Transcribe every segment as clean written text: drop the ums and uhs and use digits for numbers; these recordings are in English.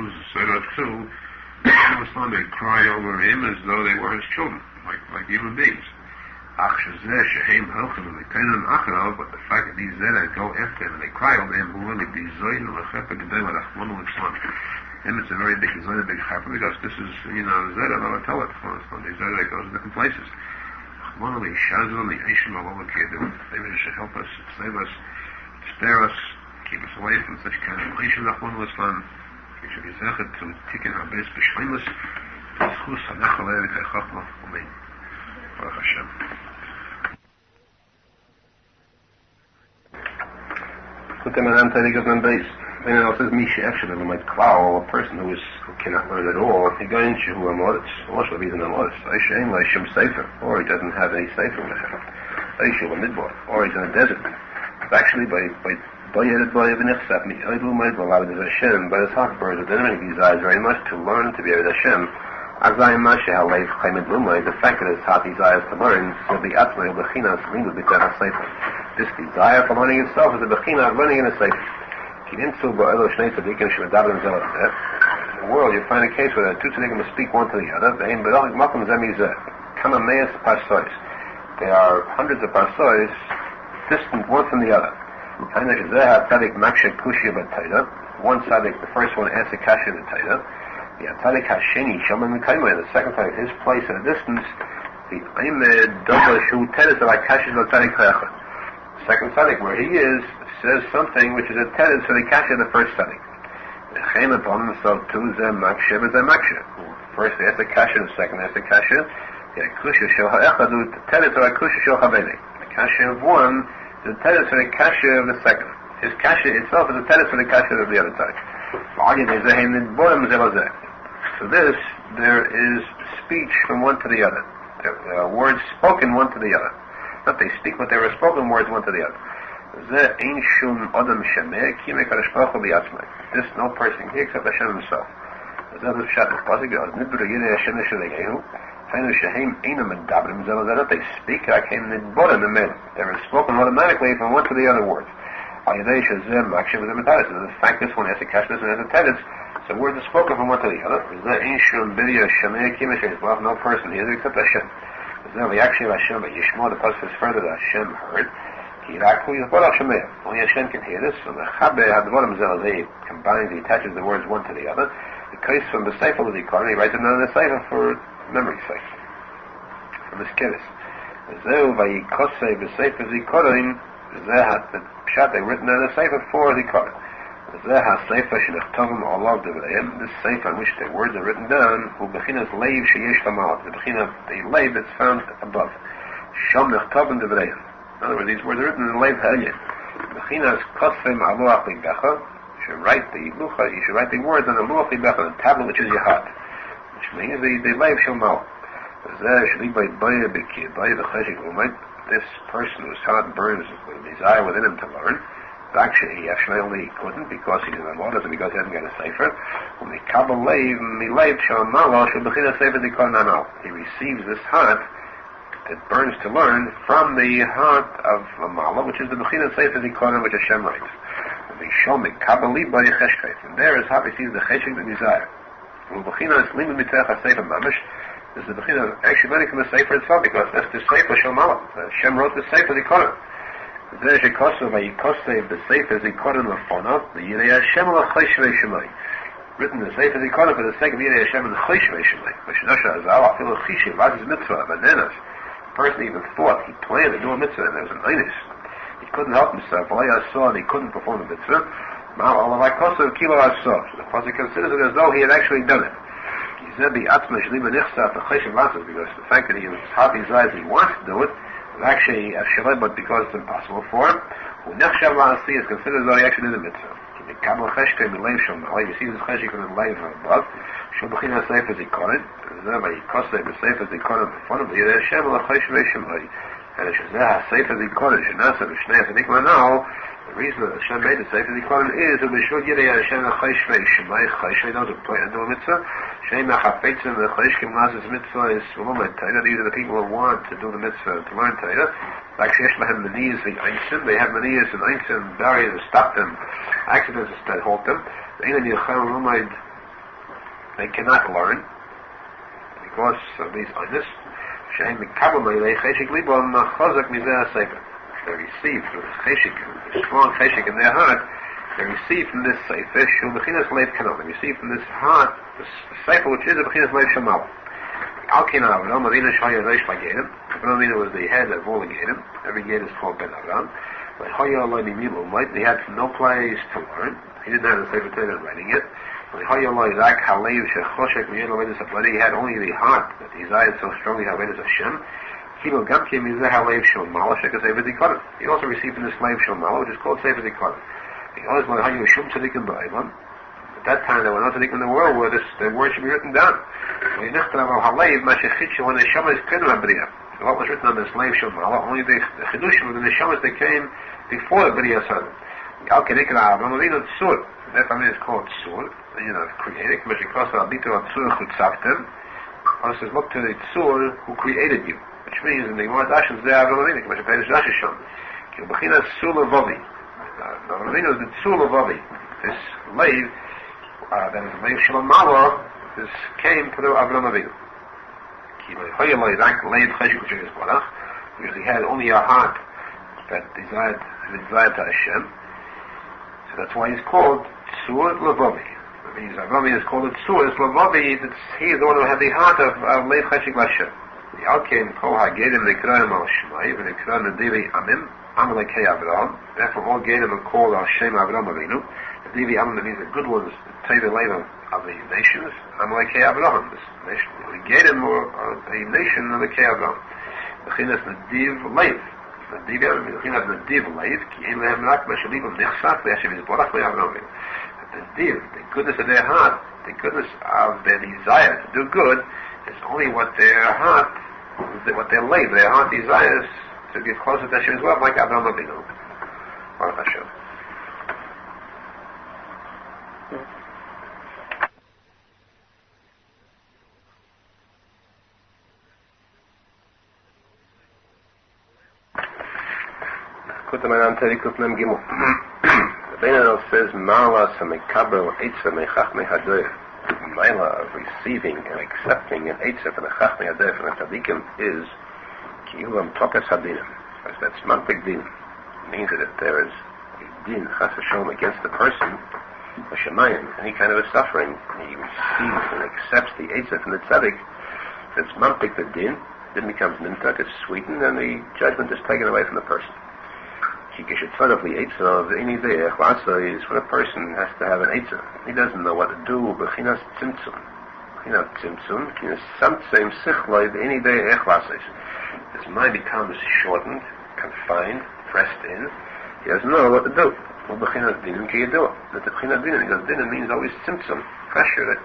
those Seder too, they cry over him as though they were his children, like human beings. But the fact that these Zedek go after him and they cry over him, and it's a very big Zedek, big chapter, because this is, Zedek, I'll tell it, these Zedek goes to different places. Maybe it should help us, save us, spare us, keep us away from such kind of relation. We should be zeichet to tikkun habes b'shleimus, b'schus hanachal eretei chachma. Amen. Baruch Hashem. Put them in tzadik of them base. Then it says Misha Efshel, who might clow a person who cannot learn at all. He goes into who amoditz, also he's an amoditz. Aishem Leishim Sefer, or he doesn't have any Sefer with him. Aishem Midbar, or he's in a desert. It's actually by Yedid Boy of Nichsap, Mi Oidu Maid Lavod Hashem, by his heart birds, it doesn't make his eyes very much to learn to be with Hashem. Azayim Mashe Halev Chaymed Lumay, the fact that his heart desires to learn, so the Atzmai of Bechinas Rindu B'Tech HaSefer. This desire for learning itself is a Bechina of learning in a Sefer. In the world, you find a case where the two tzadikim speak one to the other. They are hundreds of parsois distant one from the other. One tzadik, the first one, asks a kasha in the Torah. The second tzadik, his place at a distance. The second tzadik, where he is, says something which is a tenet for the kasha of the first tzadik. First they ask the kasha, the second they ask the kasha. The tenet or akusha shel havene. The kasha of one is a tenet for the kasha of the second. His kasha itself is a tenet for the kasha of the other tzadik. So this, there is speech from one to the other. There are words spoken one to the other. Not they speak, but there are spoken words one to the other. This no person here except Hashem himself. That they speak, they are spoken automatically from one to the other words. The fact this one has a kash, this one has a tenet, so words are spoken from one to the other. No person here except Hashem. The pasuk is further that Hashem heard. Only Hashem can hear this. So the he combines, he attaches the words one to the other. The case from the sefer of the Aharon, he writes it down in the sefer for memory's sake, from his kiddush. The pshat they written down in the sefer for the Aharon. This sefer in which the words are written down, the leiv that's found above. In other words, these words are written in the leiv ha'elyon. You should write the words on the luach libecha, the tablet which is your heart, which means the leiv shel mal. This person whose heart burns with a desire within him to learn. Actually, he couldn't because he's in the law, doesn't because he hasn't got a sefer. He receives this heart that burns to learn from the heart of Amala, which is the Bechina Sefer Zikaron which Hashem writes. And there is how he sees the cheshek, the desire. This is the Bechina actually learning from the Sefer itself, because that's the Sefer Shalmala. Hashem wrote the Sefer Zikaron. The Sefer Zikaron Lefonov, the Yirei Hashem L'Choshvei Shemai. Written in the Sefer Zikaron for the sake of Yirei Hashem L'Choshvei Shemai. V'shnosha Arizal, Afilu Chishiv, Vaz is mitzvah, bananas. The person even thought, he planned to do a mitzvah, and there was an einus. He couldn't help himself. All he saw, and he couldn't perform the mitzvah. All of our kosev kilo asav. So the posek considers it as though he had actually done it. He said, because the fact that he was hot in his eyes, he wants to do it, actually but because it's impossible for him, who is considered as though he actually did the mitzvah. You see this cheshek in the leiv above. Shulchan Sefer Zikaron. The reason that Hashem made the Sefer Zikaron is that we should Yirei Hashem L'Choshvei Shemai. Choshvei, those who plan to do a mitzvah. Shnei Machafetzim L'Choshkim Lazis Mitzvah is L'Lomad Torah. These are the people who want to do the mitzvah, to learn Torah. Like Shesh Lahem Maniyas V'Einsim. They have Maniyas and Einsim, barriers to stop them, accidents that halt them. They cannot learn because of these oinus. They receive through the cheshik, the strong cheshik in their heart. They receive from this sefer shul bechinas leiv kanal. They receive from this heart the sefer which is a bechinas leiv shamal. Al ken Aharon Avinu shaya reish lagedim. Avinu was the head of all the gedim. Every ged is called Ben Aharon. He had no place to learn. He didn't have the sefer Torah writing it. He had only the heart that desired so strongly Havedus Hashem. He also received in this slave Shomala, which is called Sefer Dikon. At that time there were no tzaddik in the world where the word should be written down. So what was written on the slave Shomala, only the chidushim of the neshamas that came before the B'riyas Adam. That family is called Tzur, created. Also says, look to the Tzur who created you, which means in the Gemara Dashim, they are Avraham Avinu, which is Rashishon. Bechinas Tzur Levavi. Avraham Avinu is the Tzur Levavi. This slave, that is the slave Shalom Mala, this came through Avraham Avinu. Because he had only a heart that desired to Hashem. So that's why he's called Tzur Levavi. That means Avraham is called Tzur. It's Levavi. He is the one who had the heart of Leiv Cheshik Lashem. The Alkein Kol HaGedim Nekroim Al Shemai V'Nekroim Nedivi Amim Amalekei Avraham. Therefore all Gedim are called Al Shem Avraham Avinu. Nedivi Amim means the good ones, the Tevei Leiv of the nations. Amalekei Avraham. This nation. The Gedim are the nation of the Kei Avraham. Bechinas Nediv Leiv. Nediv Leiv, Ki Ein Lehem Rak Mashalibim Nechsat Le'Hashem Yisborach Le'Avraham Avinu. The goodness of their heart, the goodness of their desire to do good, is only what their heart, what their heart desires to get closer to Hashem as well, like Avraham Avinu. Baruch Hashem. The Benadel says, Ma'ala Samekabel Eitzah Mechachmei Hadoyer. The Ma'ala of receiving and accepting an Eitzah from the Chachmei Hadoyer from the tzadikim is kiruv tokas hadinim. That's mantik din. It means that if there is a din, chas v'sholom, against the person, a shemayim, any kind of a suffering, and he receives and accepts the Eitzah from the tzadik, it's mantik the din, then becomes nimtak, it's sweetened, and the judgment is taken away from the person. Is when a person has to have an eitzah. He doesn't know what to do. Bechinas tzimtzum. His mind becomes shortened, confined, pressed in. He doesn't know what to do. Bechinas dinim ki yedua. That's the bechinas dinim, because dinim means always tzimtzum, pressure that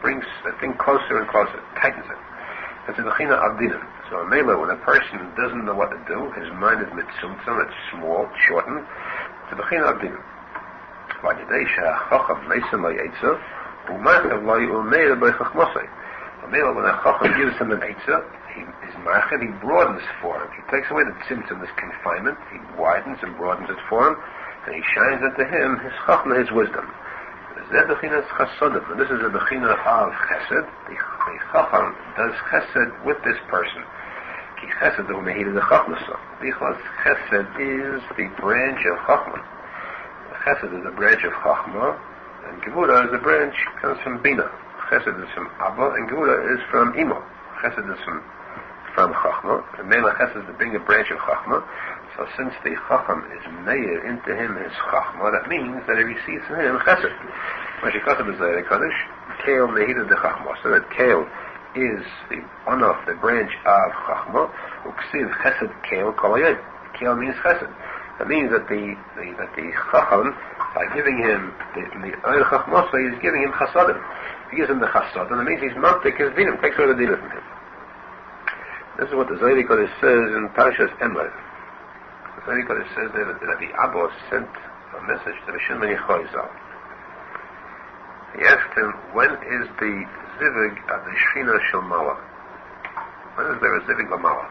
brings the thing closer and closer, tightens it. That's the bechina of dinim. So a mela, when a person doesn't know what to do, his mind is mitzumtzum, it's small, shortened. It's a bechina of dinim. A mela, when a chacham gives him an eitzah, he is marched, he broadens for him. He takes away the tzimtzum, this confinement, he widens and broadens it for him, and he shines into him his chachma, his wisdom. And this is a bechina of chesed. The chacham does chesed with this person. Because chesed is the branch of chachma. Chesed is the branch of chachma, and gevura is the branch, comes from bina. Chesed is from abba, and gevura is from imo. Chesed is from chachma, and mela chesed is to bring a branch of chachma. So since the chacham is meir into him his chachma, that means that he receives from him chesed. Moshe Feinstein is the Kaddish, kale mehida de chachma. So that kale is the onof, the branch of chachma. Uksiv chesed kale kolayim. Kale means chesed. That means that the chacham, by giving him the oil chachma, so he's giving him chasadim. He gives him the chasadim. That means he's mantik his dinim, takes away the dinim from him. This is what the Zohar says in Parashas Emor. The Zohar says that Rabbi Abba sent a message to the Shulchan Arizal. He asked him, when is the zivig of the Shechina Shel Mala? When is there a zivig Lamala?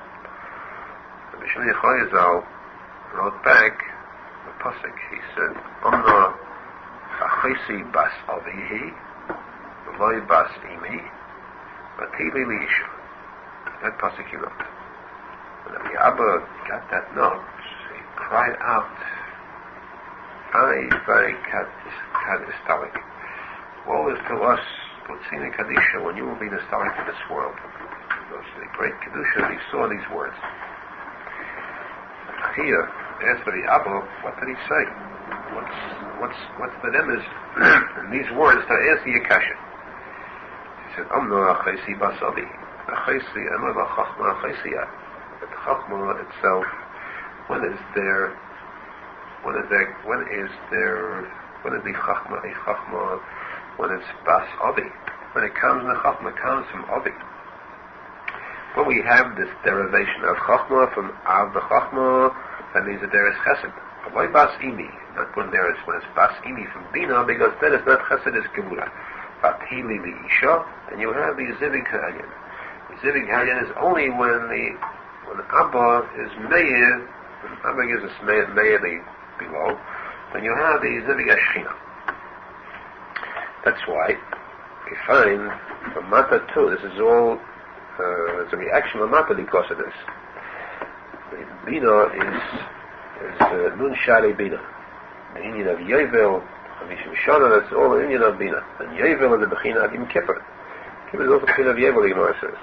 The Shulchan Arizal wrote back the posek. He said, Omna achesi bas avihi, Loy bas imi, vatili li isha. That posek he wrote. When the Abba got that note, he cried out, I kat istalik. Woe is to us, Putzina Kadisha, when you will be nostalgic to this world. Because the great Kedusha, he saw these words. Here, asked for the Abba, what did he say? What's the name is in these words to ask the Akasha? He said, Amno achaisi basabi. Achaisi emma v'chachma achaisiya. But chachma itself, when is the chachma a chachma? When it's bas abi. When it comes in the chachma, it comes from abi. When we have this derivation of chachma from av the chachma, that means that there is chesed. But why bas imi? Not when it's bas imi from bina, because that is not chesed, is gevura. But hili li isha, and you have the zivig ha'alyan. The zivig ha'alyan is only when Abba is meir, when Abba gives us meir below, when you have the zivig ha'shchina. That's why we find from Mata too, this is all it's a reaction of Mata because of this. The Bina is Nun Shari Bina. The Indian of Yovel, Hamishim Shana, that's all the Indian of Bina. And Yovel is the Bechina of Yom Kippur. Kippur is also the Bechina of Yovel, the Gemara says.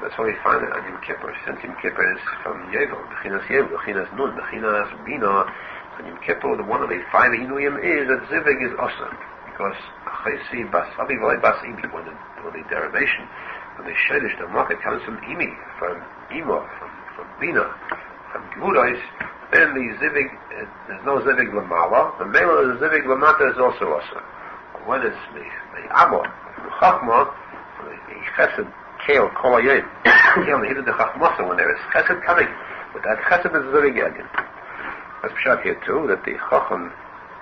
That's why we find it on Yom Kippur. Since Yom Kippur is from Yovel, Bechinas Yovel, Bechinas Nun, Bechinas Bina. On Yom Kippur, one of the 5 Inuyim is that Zivig is Osa. Because Achaisi Bas Abi V'lai Bas Imi, when the derivation, when the Shedish, the market comes from Imi, from Ima, from Bina, from Gevurais, then the Zivig, there's no Zivig Lamala, the Mela is Zivig Lamata is also Osa. When it's the Abba, the Chachma, the Chesed, Kale, Kol Hayom, Kale, the Hidden the Chachmasa, when there is Chesed coming, but that Chesed is Zivig Yagin. That's Pshat here too, that the Chacham,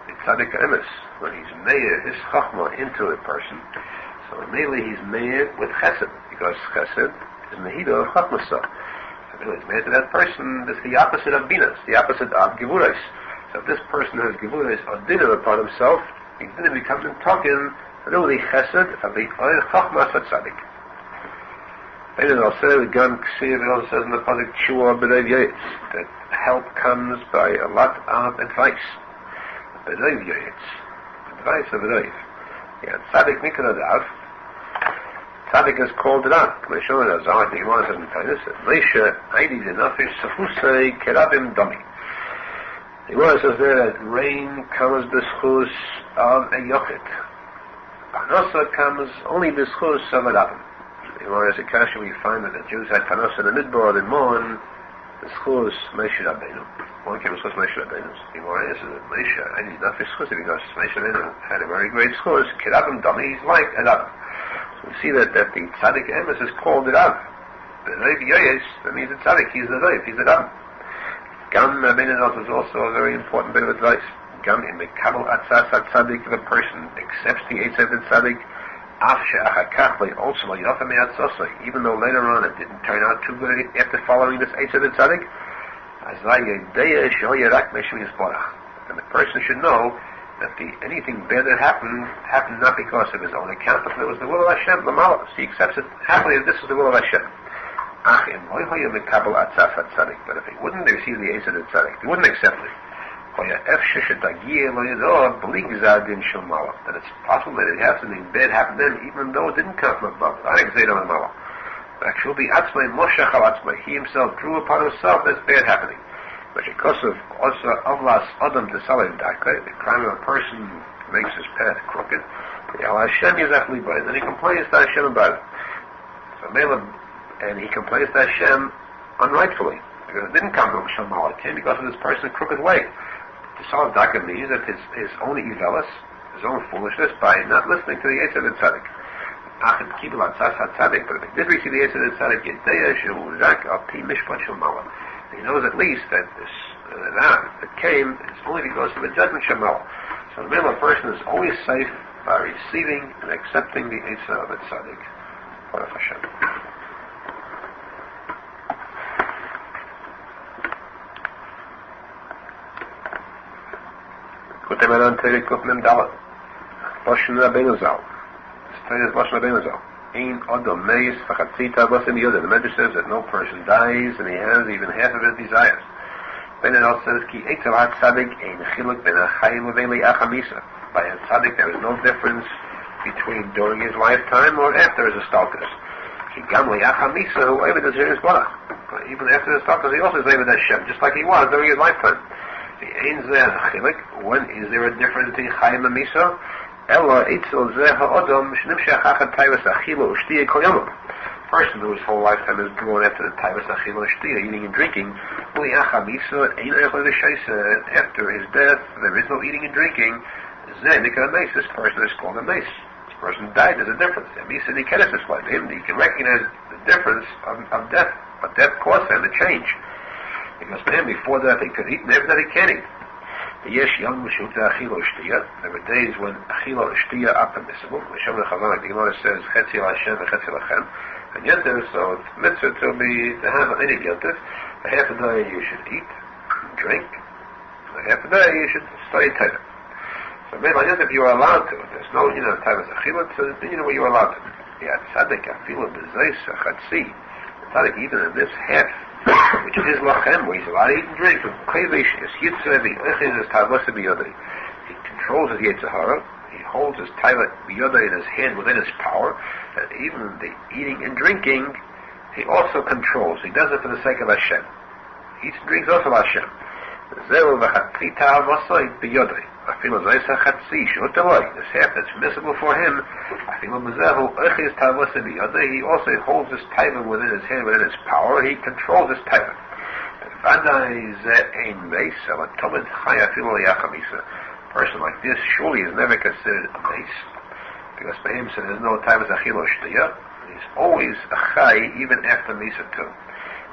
the tzadik emes, when he's meir his chachma into a person, so immediately he's meir with chesed, because chesed is mehida of chachmasa. So immediately he's meir to that person, that's the opposite of bina, it's the opposite of gevurais. So if this person has gevurais or dinner upon himself, he then becomes in talking through the chesed of the oil chachma for tzadik. Then it also says in the posek Shua b'leiv yaitz, that help comes by a lot of advice. B'leiv yaitz, advice of b'leiv. Yeah, tzadik nikra dav. Tzadik is called dav. Moshe Arizal, the Gemara says in Titus, Moshe aidi denafish safusei kerabim domi. The Gemara says there that rain comes b'schus of a yochid. R Nosson comes only b'schus of a rabim. In Gemara Zikasha we find that the Jews had panos in the midbar and Mon, the schus Moshe Rabbeinu. One came schus Moshe Rabbeinu. The Gemara says that Moshe, I need not for schus because Moshe Rabbeinu had a very great schus. Kirabim Dami, he's like a Rabim. So we see that the tzadik emes is called the Rab. The Rav Yoyes, that means the tzadik, he's the Rav, he's the Rab. Gam Rabbeinu is also a very important bit of advice. Gam in the kabel atzas tzadik, if a person accepts the Eitz of the tzadik, even though later on it didn't turn out too good after following this Eitz of the Tzaddik, and the person should know that anything bad that happened not because of his own account, but it was the will of Hashem, Lamala. So he accepts it happily that this is the will of Hashem. But if he wouldn't receive the Eitz of the Tzaddik, he wouldn't accept it. That it's possible that it has something bad happen then, even though it didn't come from above. He himself drew upon himself this bad happening. But because of the crime of a person makes his path crooked, then he complains to Hashem about it. And he complains to Hashem unrightfully, because it didn't come from Shamal, it came because of this person's crooked way. The solid daka means that his own evilness, his own foolishness, by not listening to the Eitz of the Tzaddik. But if he did receive the Eitz of the Tzaddik, he knows at least that this that came is only because of the judgment Shemal. So the middle person is always safe by receiving and accepting the Eitz of the Tzaddik. Baruch Hashem. Kutemeran Terekuf Memdalat. Poshen Rabbeinu Zal. Torah's Moshe Feinstein. Ein Adam meis v'chatzi tavos biyodei. The Medrash says that no person dies and he has even half of his desires. Then it also says ki eitzel ha-tzadik ein chiluk ben ha-chayim u'veli achamisa. By a tzadik there is no difference between during his lifetime or after his astalkus. Ki gam li-achamisa hu eved Hashem yisbarach. Even after his astalkus he also is eved Hashem, just like he was during his lifetime. The ein zeh chiluk. When is there a difference between chayim and misa? Ella eitzel zeh ha-odom shnimshach achad taivas achila u'shtiya kol yomim. Person whose whole lifetime is drawn after the taivas achila u'shtiya, eating and drinking, after his death there is no eating and drinking. This person is called a mace. This person died. There's a difference. He can recognize the difference of death. But death caused him to change. Because for him, before death he could eat, and after that he can't eat. There were days when achila u'shtiya are permissible. The Gemara says, Chetzi l'Hashem v'chetzi l'Chem. And yet so it's mitzvah to have an eating yontif. Half a day you should eat, drink. Half a day you should study Torah. So maybe if you are allowed to, there's no, time as a chilot, so what you are allowed to. Yeah, tzadik, afilu b'zeis, achatzi. Tzadik, even in this half, which is lachem, where he's allowed to eat and drink, he controls his Yetzirah, he holds his taiva b'yodei in his hand within his power, and even the eating and drinking, he also controls. He does it for the sake of Hashem. He eats and drinks also for Hashem. This half that's permissible for him, he also holds his taiva within his hand, within his power. He controls his taiva. A person like this surely is never considered a mace, because for him, so there's no time as achila shtiyah. He's always a chai even after misa too.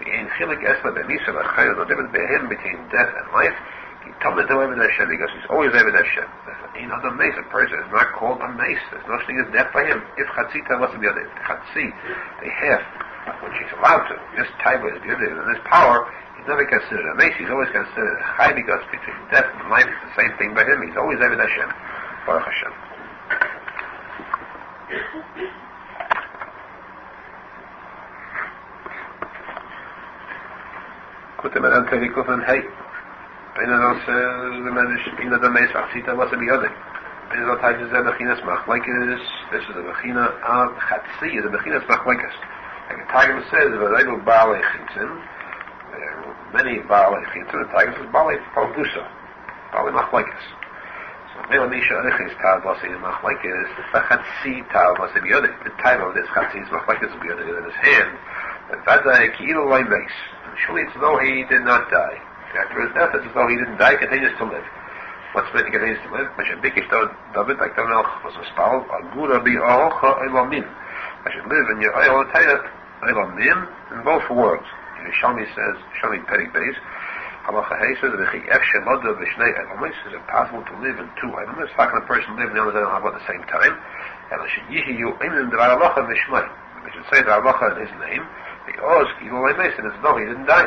The ein chilik esla b'misa v'chai, there's no difference between death and life. He told me to eved Hashem because he's always eved Hashem. Ein adam mace, a person is not called a mace. There's no thing as death by him. If chatzita wasn't the other, chatzi, the half, which he's allowed to, this taiva is the other, and this power, he's never considered a mace. He's always considered a chai because between death and life it's the same thing by him. He's always eved Hashem. Baruch Hashem. Kutem an Antelikuf and Hey. Einer says the Medish in the Meis Achsita was a Biyodin. Einer type is the Bechinas Machlaikis. This is the Bechina of Chatzi, the Bechinas Machlaikis. Like the Targum says, the Rebbe Baalei Chitzin, there are many Baalei Chitzin, the Targum says Baalei Paldusa, Baalei Machlaikis. So Mela Misha Arichis Tal Vasi Machlaikis, the Chatzi Tal Vasi Biyodin. The title of this Chatzi is Machlaikis Biyodin in his hand. And Vadai Ki'ilu Lai Meis. Surely it's as though he did not die. After his death, it's as though he didn't die, he continues to live. What's meant he continues to live? I should live in your Eilamim in both worlds. Yerushalmi says, Yerushalmi Perik Beis, Halacha Hay says, is it possible to live in two Eilamis? How can a person live in the other at the same time? And we should say the Halacha in his name, because it's as though he didn't die.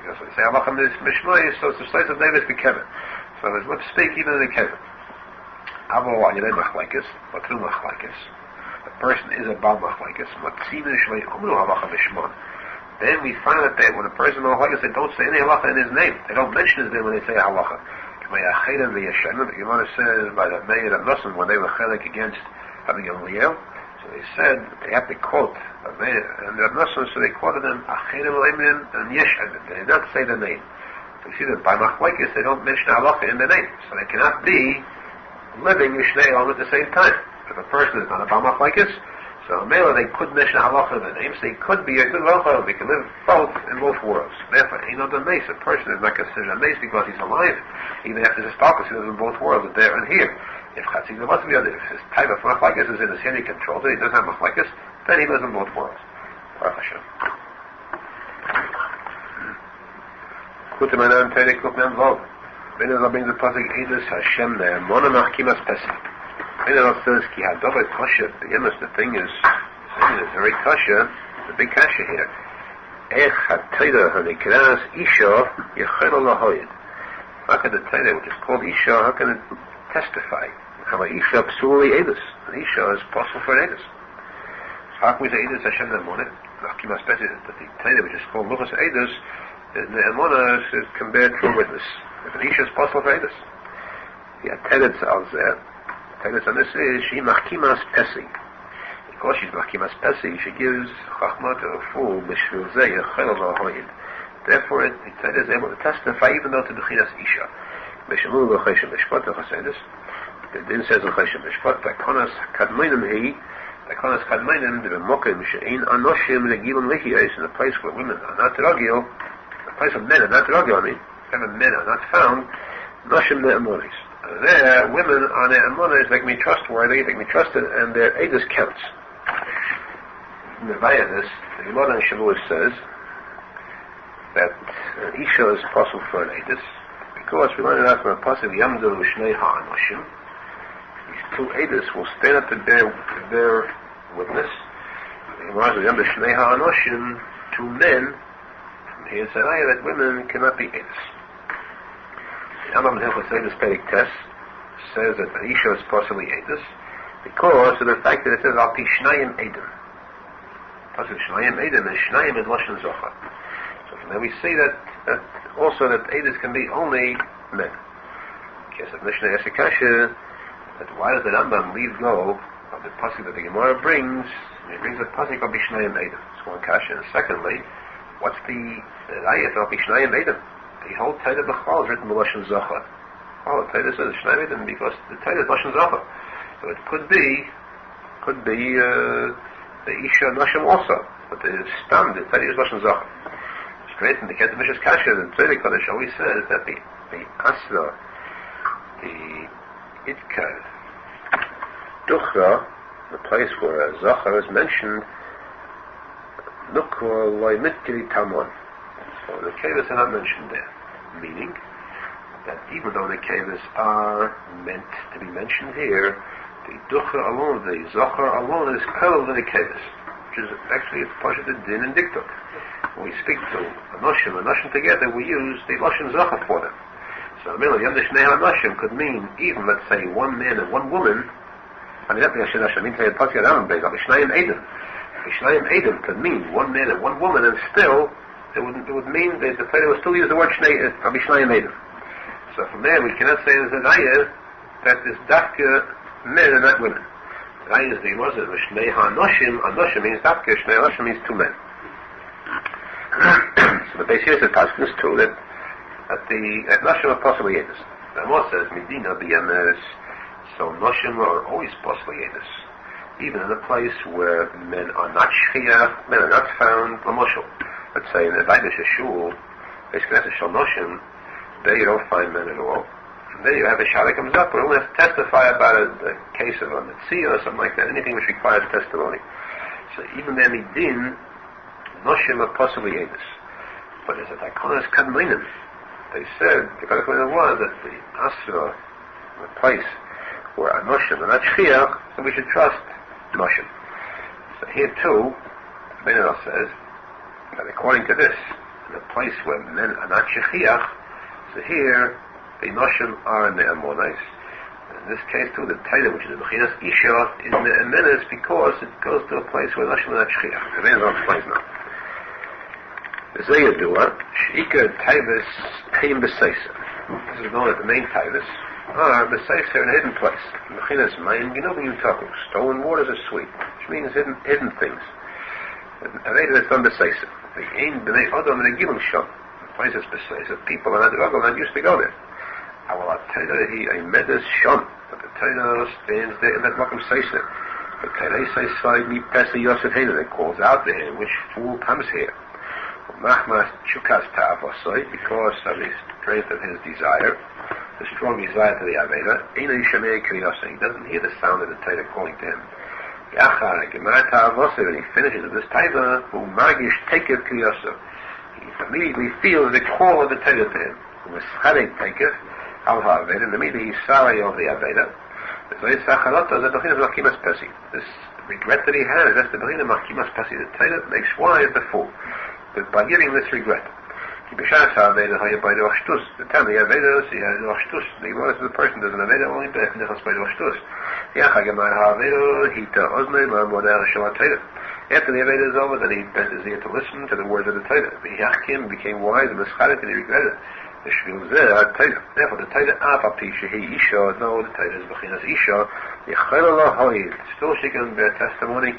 Because when they say Halacha Mishmai, so it's the place of David be Kevin. So there's what to speak even in the Kevin. Avo Yadei Machlaikis, Matru Machlaikis. The person is a Baal Machlaikis. Matzina Shlei Umru Halacha Mishmai. Then we find that when a person is Machlaikis, they don't say any Halacha in his name. They don't mention his name when they say Halacha. The Gemara says by the Meir R Nosson when they were Chelek against Rabbi Gamliel. So they said they have to quote and Rav Nosson, so they quoted them Achirim Leimin and Yeshad. They did not say the name. So you see that by Machlaikis they don't mention Halacha in the name, so they cannot be living Mishnei Olam at the same time. If a person is not a Baal Machlaikis, so Mela they could mention Halacha in the name, so he could be a good Halacha. He can live both in both worlds. Therefore, ain't no mace. A person is not considered a mace because he's alive. Even after his stalkus, he lives in both worlds, there and here. If Chatzik must be other, if his type of Machlaikis is in his hand, he controls it, he doesn't have Machlaikis, then he lives in both worlds. Baruch Hashem. Kutemanam Terek Kufnam Vov. Benazal brings the posek Edus Hashem there. Monamach Kimas Pesach. Benazal says Ki Hadovet Kosher. Again, the thing is very kosher. The big kasha here. Ech HaTorah HaNikras Isha Yechel Lahoyed. How can the Torah, which is called Isha, how can it testify? Isha psuli edus. An Isha is possible for an edus. How can we say edus Hashem Ne'emonah? Nachkimas Pesi, that the Torah, which is called Luchas Edus, the Ne'emonah can bear true witness. If an Isha is possible for edus. The Teretz al Zeh, Teretz on this is, she Machkimas Pesi. Because she's Machkimas Pesi, she gives Chachma to a fool, Mishvil Zeh, Chelav al-Hoyid. Therefore, the Torah is able to testify even though to Bechinas Isha. Meshamul v'cheshem mishpat v'chasedus. The din says v'cheshem mishpat. Takonas kadmoinim hi. Takonas kadmoinim d'b'mokim she'ein anoshim legilum lehiyos, in a place where women are not ragil, a place where men are not ragil. Men are not found. Noshim ne'emonis. There, women are ne'emonis. They can be trustworthy. They can be trusted, and their edus counts. In the Vayadis, the Gemara in Shavuos says that an Isha is possible for an edus. Because we learned it out from a posek, Yamdu Shnei Ha'anoshim. These two edus will stand up to bear witness. The Gemara says, Yamdu Shnei Ha'anoshim, two men. From here said, that women cannot be edus. The Rambam in Hilchos Edus Perek Tes says that an Isha is possibly edus because of the fact that it says, Al Pi Shnayim Edom. Posek Shnayim Edom, and Shnayim is Lashon Zohar. So from there we see that also that edus can be only men. In case of Mishnah Esekasha, that why does the Rambam leave go of the posek that the Gemara brings? He brings the posek of Bishnayim Edom. It's one kasha. And secondly, what's the ayat of Bishnayim Edom? The whole Torah B'chal is written in Lashon Zohar. Oh, the Torah says Bishnayim Edom because the Torah is Lashon Zohar. So it could be the Isha Nashim also, but the Stam, the Torah is Lashon Zohar. Straight in the Ketamish's Kasha, the Tzedek Kodesh always says that the Asra, the Itkar, Duchra, the place where a Zohar is mentioned, Nukur Loi Mitkiri Tamon. So the Kavas are not mentioned there. Meaning that even though the Kavas are meant to be mentioned here, the Duchra alone, the Zohar alone is called the Kavas, which is actually a part of the Din and Diktuk. When we speak to Anoshim and Anoshim together, we use the Lashon Zohar for them. So, Mila, Yam Shnei Anoshim could mean even, let's say, one man and one woman. I mean, that means they had Pasuk Aharon based on Bishnayim Edom. Bishnayim Edom could mean one man and one woman, and still, it would mean that the Torah would still use the word Bishnayim Edom. So, from there, we cannot say there's an ayah that is Dafka men and not women. The ayah is the Muslim, Shnei Anoshim. Anoshim means Dafka, Shnei Anoshim means two men. So the base here says Pasuk too that at Noshim are possibly edus. The Ramah says Medina b'yameres, so Noshim are always possibly edus, even in a place where men are not shchiach, men are not found. Lamoshel, let's say in a Vaydish shul, basically that's a shul Noshim, there you don't find men at all. And then you have a shah that comes up, who only has to testify about a case of a mitzvah or something like that, anything which requires testimony. So even there Medin, Noshim are possibly edus. But as a Takonas Kadmoinim, they said, the Kadmoinim was that the Asra, the place where Anoshim are not Shchiach, so we should trust Noshim. So here too, Menel says that according to this, in a place where men are not Shchiach, so here the Noshim are in the Amonais. In this case too, the Torah, which is the Bechinas Isha, is in the Amonais because it goes to a place where Noshim are not Shchiach. The Menel explains now. This is known as the main Taivas. Beseisa in a hidden place. Mechinas Mayim Ginobim Taku. Stolen waters are sweet, which means hidden things. Aveda is done Beseisa. The Ein B'nei Adam and the Gilum Sham. The place is Beseisa. People are not used to go there. I will tell you that he a Medes Sham. But the Torah stands there in that Makom Seisa. But Torah says, "Me Pesa Yosef Hainu." It calls out to him, which fool comes here? Mahmas Chukas Ta'avosoi, because of the strength of his desire, the strong desire to the Aveda, he doesn't hear the sound of the Torah calling to him. When he finishes with this Torah, he immediately feels the call of the Torah to him. And immediately he's sorry over the Aveda. This regret that he has, that's the Bechina Machimas Pesi. The Torah makes wise the fool. But by giving this regret, The time the Avedas, he has Roshtus. The Gemara says the person does an Aveda only by Roshtus. After the Aveda is over, then he bent his ear to listen to the words of the Torah. He became wise and mischalet, and he regretted it. Therefore, the Torah, no, the Torah is Bechinas Isha, still she can bear testimony,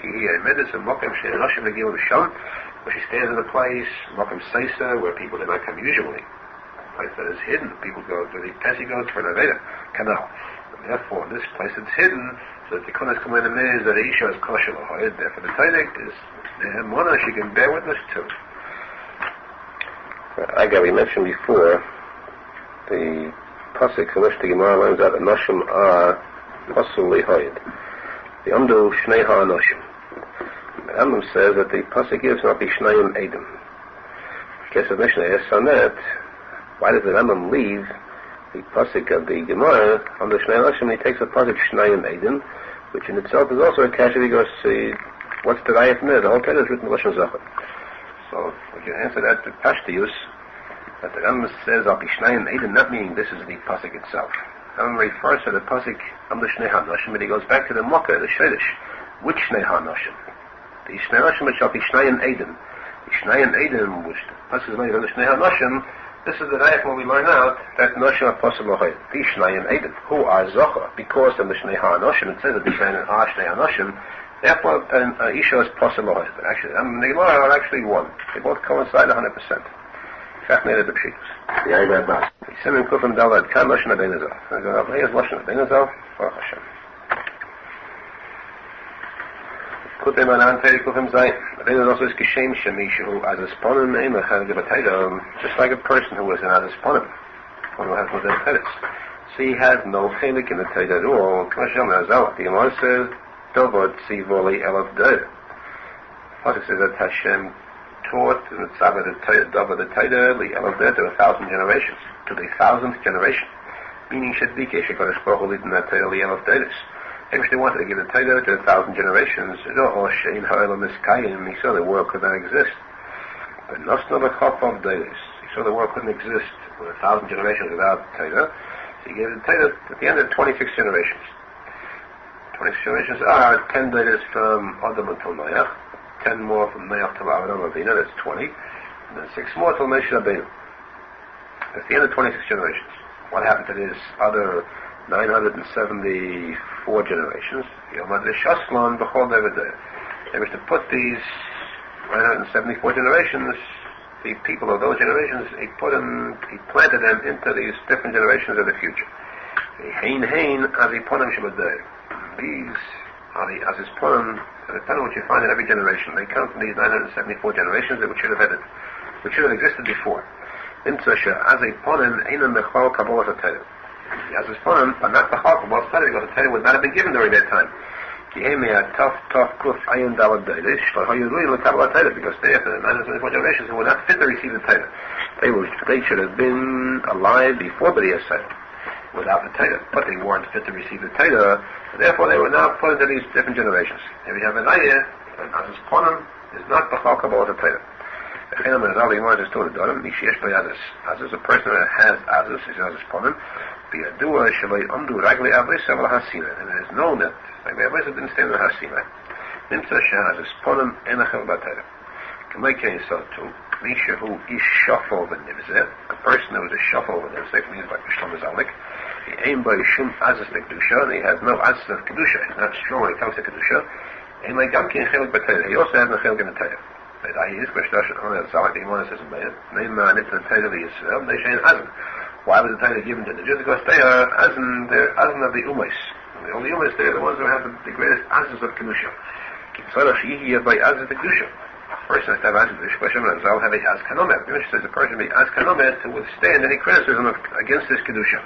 where she stands in a place, Mokum Seisa, where people do not come usually. A place that is hidden. People go to the Pesi goes for an Aveda canal. And therefore, this place is hidden, so that the Kunas Kamayim is that Isha is kosher l'hoyed. Therefore, the Torah is the Mona she can bear witness to. Again, we mentioned before the posek from which the Gemara learns that the Nosson are pasul l'hoyed. The Amdu Shnei HaNosson. The Rambam says that the posek gives not be Shnayim Eidim. In case of Mishnah asks on that, why does the Rambam leave the posek of the Gemara on the Shnei Nosson when he takes a posek Shnayim Eidim, which in itself is also a kasha because what's the raya from there? The whole Torah is written in Rosh Zohar. So we can answer that to Pashtius, that the Rambam says Al Pishnayim Eidim, not meaning this is the posek itself. The Rambam refers to the posek on the Shnei HaNosson, but he goes back to the Mokkah, the Shadish. Which Shnei HaNosson? The Shnei HaNosson which shall be Shnayim Eidim. The Shnayim Eidim, which the posek is made on the Shnei HaNosson, this is the raya where we learn out that Nosson are possible. The Shnayim Eidim, who are Zohar, because of the Shnei HaNosson, it says that the Shnei HaNosson, therefore, Isha is possible, but actually, the Gemara are actually one. They both coincide 100%. Fachnered the Pshitus. The Arizal. The Simon Kufim Dalad Kan Lashon Arizal. Here's Lashon Arizal. Baruch Hashem. Kutem Anan Teri Kufim Zayin. Arizal also is Kishem Shemishu as a sponim name just like a person who is an as a sponim, one who has no Teres. So he has no chelik in the Torah at all. Hashem Arizal. The Gemara says Dovod Tzivoli Elav Dor. Pasuk says that Hashem taught in the Tzava the Torah, the Elav Dor to 1,000 generations, to the 1,000th generation. Meaning Shadvike Shekadosh Baruch Hu Litin that Torah Elav Doris. If they wanted to give the Torah to 1,000 generations, or Shein Ha'olam Miskayim, he saw the world could not exist. But Nosson B'Chaf of Doris, he saw the world couldn't exist with 1,000 generations without Torah. So he gave the Torah at the end of 26 generations. 26 generations are 10 days from Adam until Noach, 10 more from Noach till Aharon Avinu, that's 20, and then 6 more till Moshe Rabbeinu. That's the end of 26 generations. What happened to these other 974 generations? They wish to put these 974 generations, the people of those generations, he planted them into these different generations of the future. These are the Aziz Purim, depending on what you find in every generation. They come from these 974 generations which should have existed before. The Aziz Purim are not the Chal Kabbalah study because the Torah would not have been given during that time. Because they, after the 974 generations, who were not fit to receive the Torah. They should have been alive before B'riyas Torah, without the Torah, but they weren't fit to receive the Torah, therefore they were now put into these different generations. Here we have an idea that Aziz Purim is not the Chal Kabbalah of the Torah. Aziz is a person that has Aziz, is Aziz Purim, and it is known that maybe Aziz didn't stand in Hasina. Nimtza Aziz Purim enachel b'Torah. K'may so too. Misha who is shuffle v'nivzeh, a person who is a shuffle v'nivzeh, means like Mishlam Zalik. He ain't by Shum Aziz the Kedusha, and he has no Aziz of Kedusha. He's not strong when it comes to Kedusha. And like Gamkin Chelik b'Torah, he also has no Chelik in the Torah. But he is Mishlam Zalik, the Gemara says in Bayit, Neim Ma'anit in the Torah v'Yisrael, they say Azim. Why was the Torah given to the Jews? Because they are Azim, they're Azim of the Umays. The only Umays, they're the ones who have the greatest Aziz of Kedusha. So that he by Aziz the Kedusha. A person has to have Aziz the Kedusha, and Arizal have a Az Kanomet. The Mishnah says a person be Az Kanomet to withstand any criticism against his Kedusha.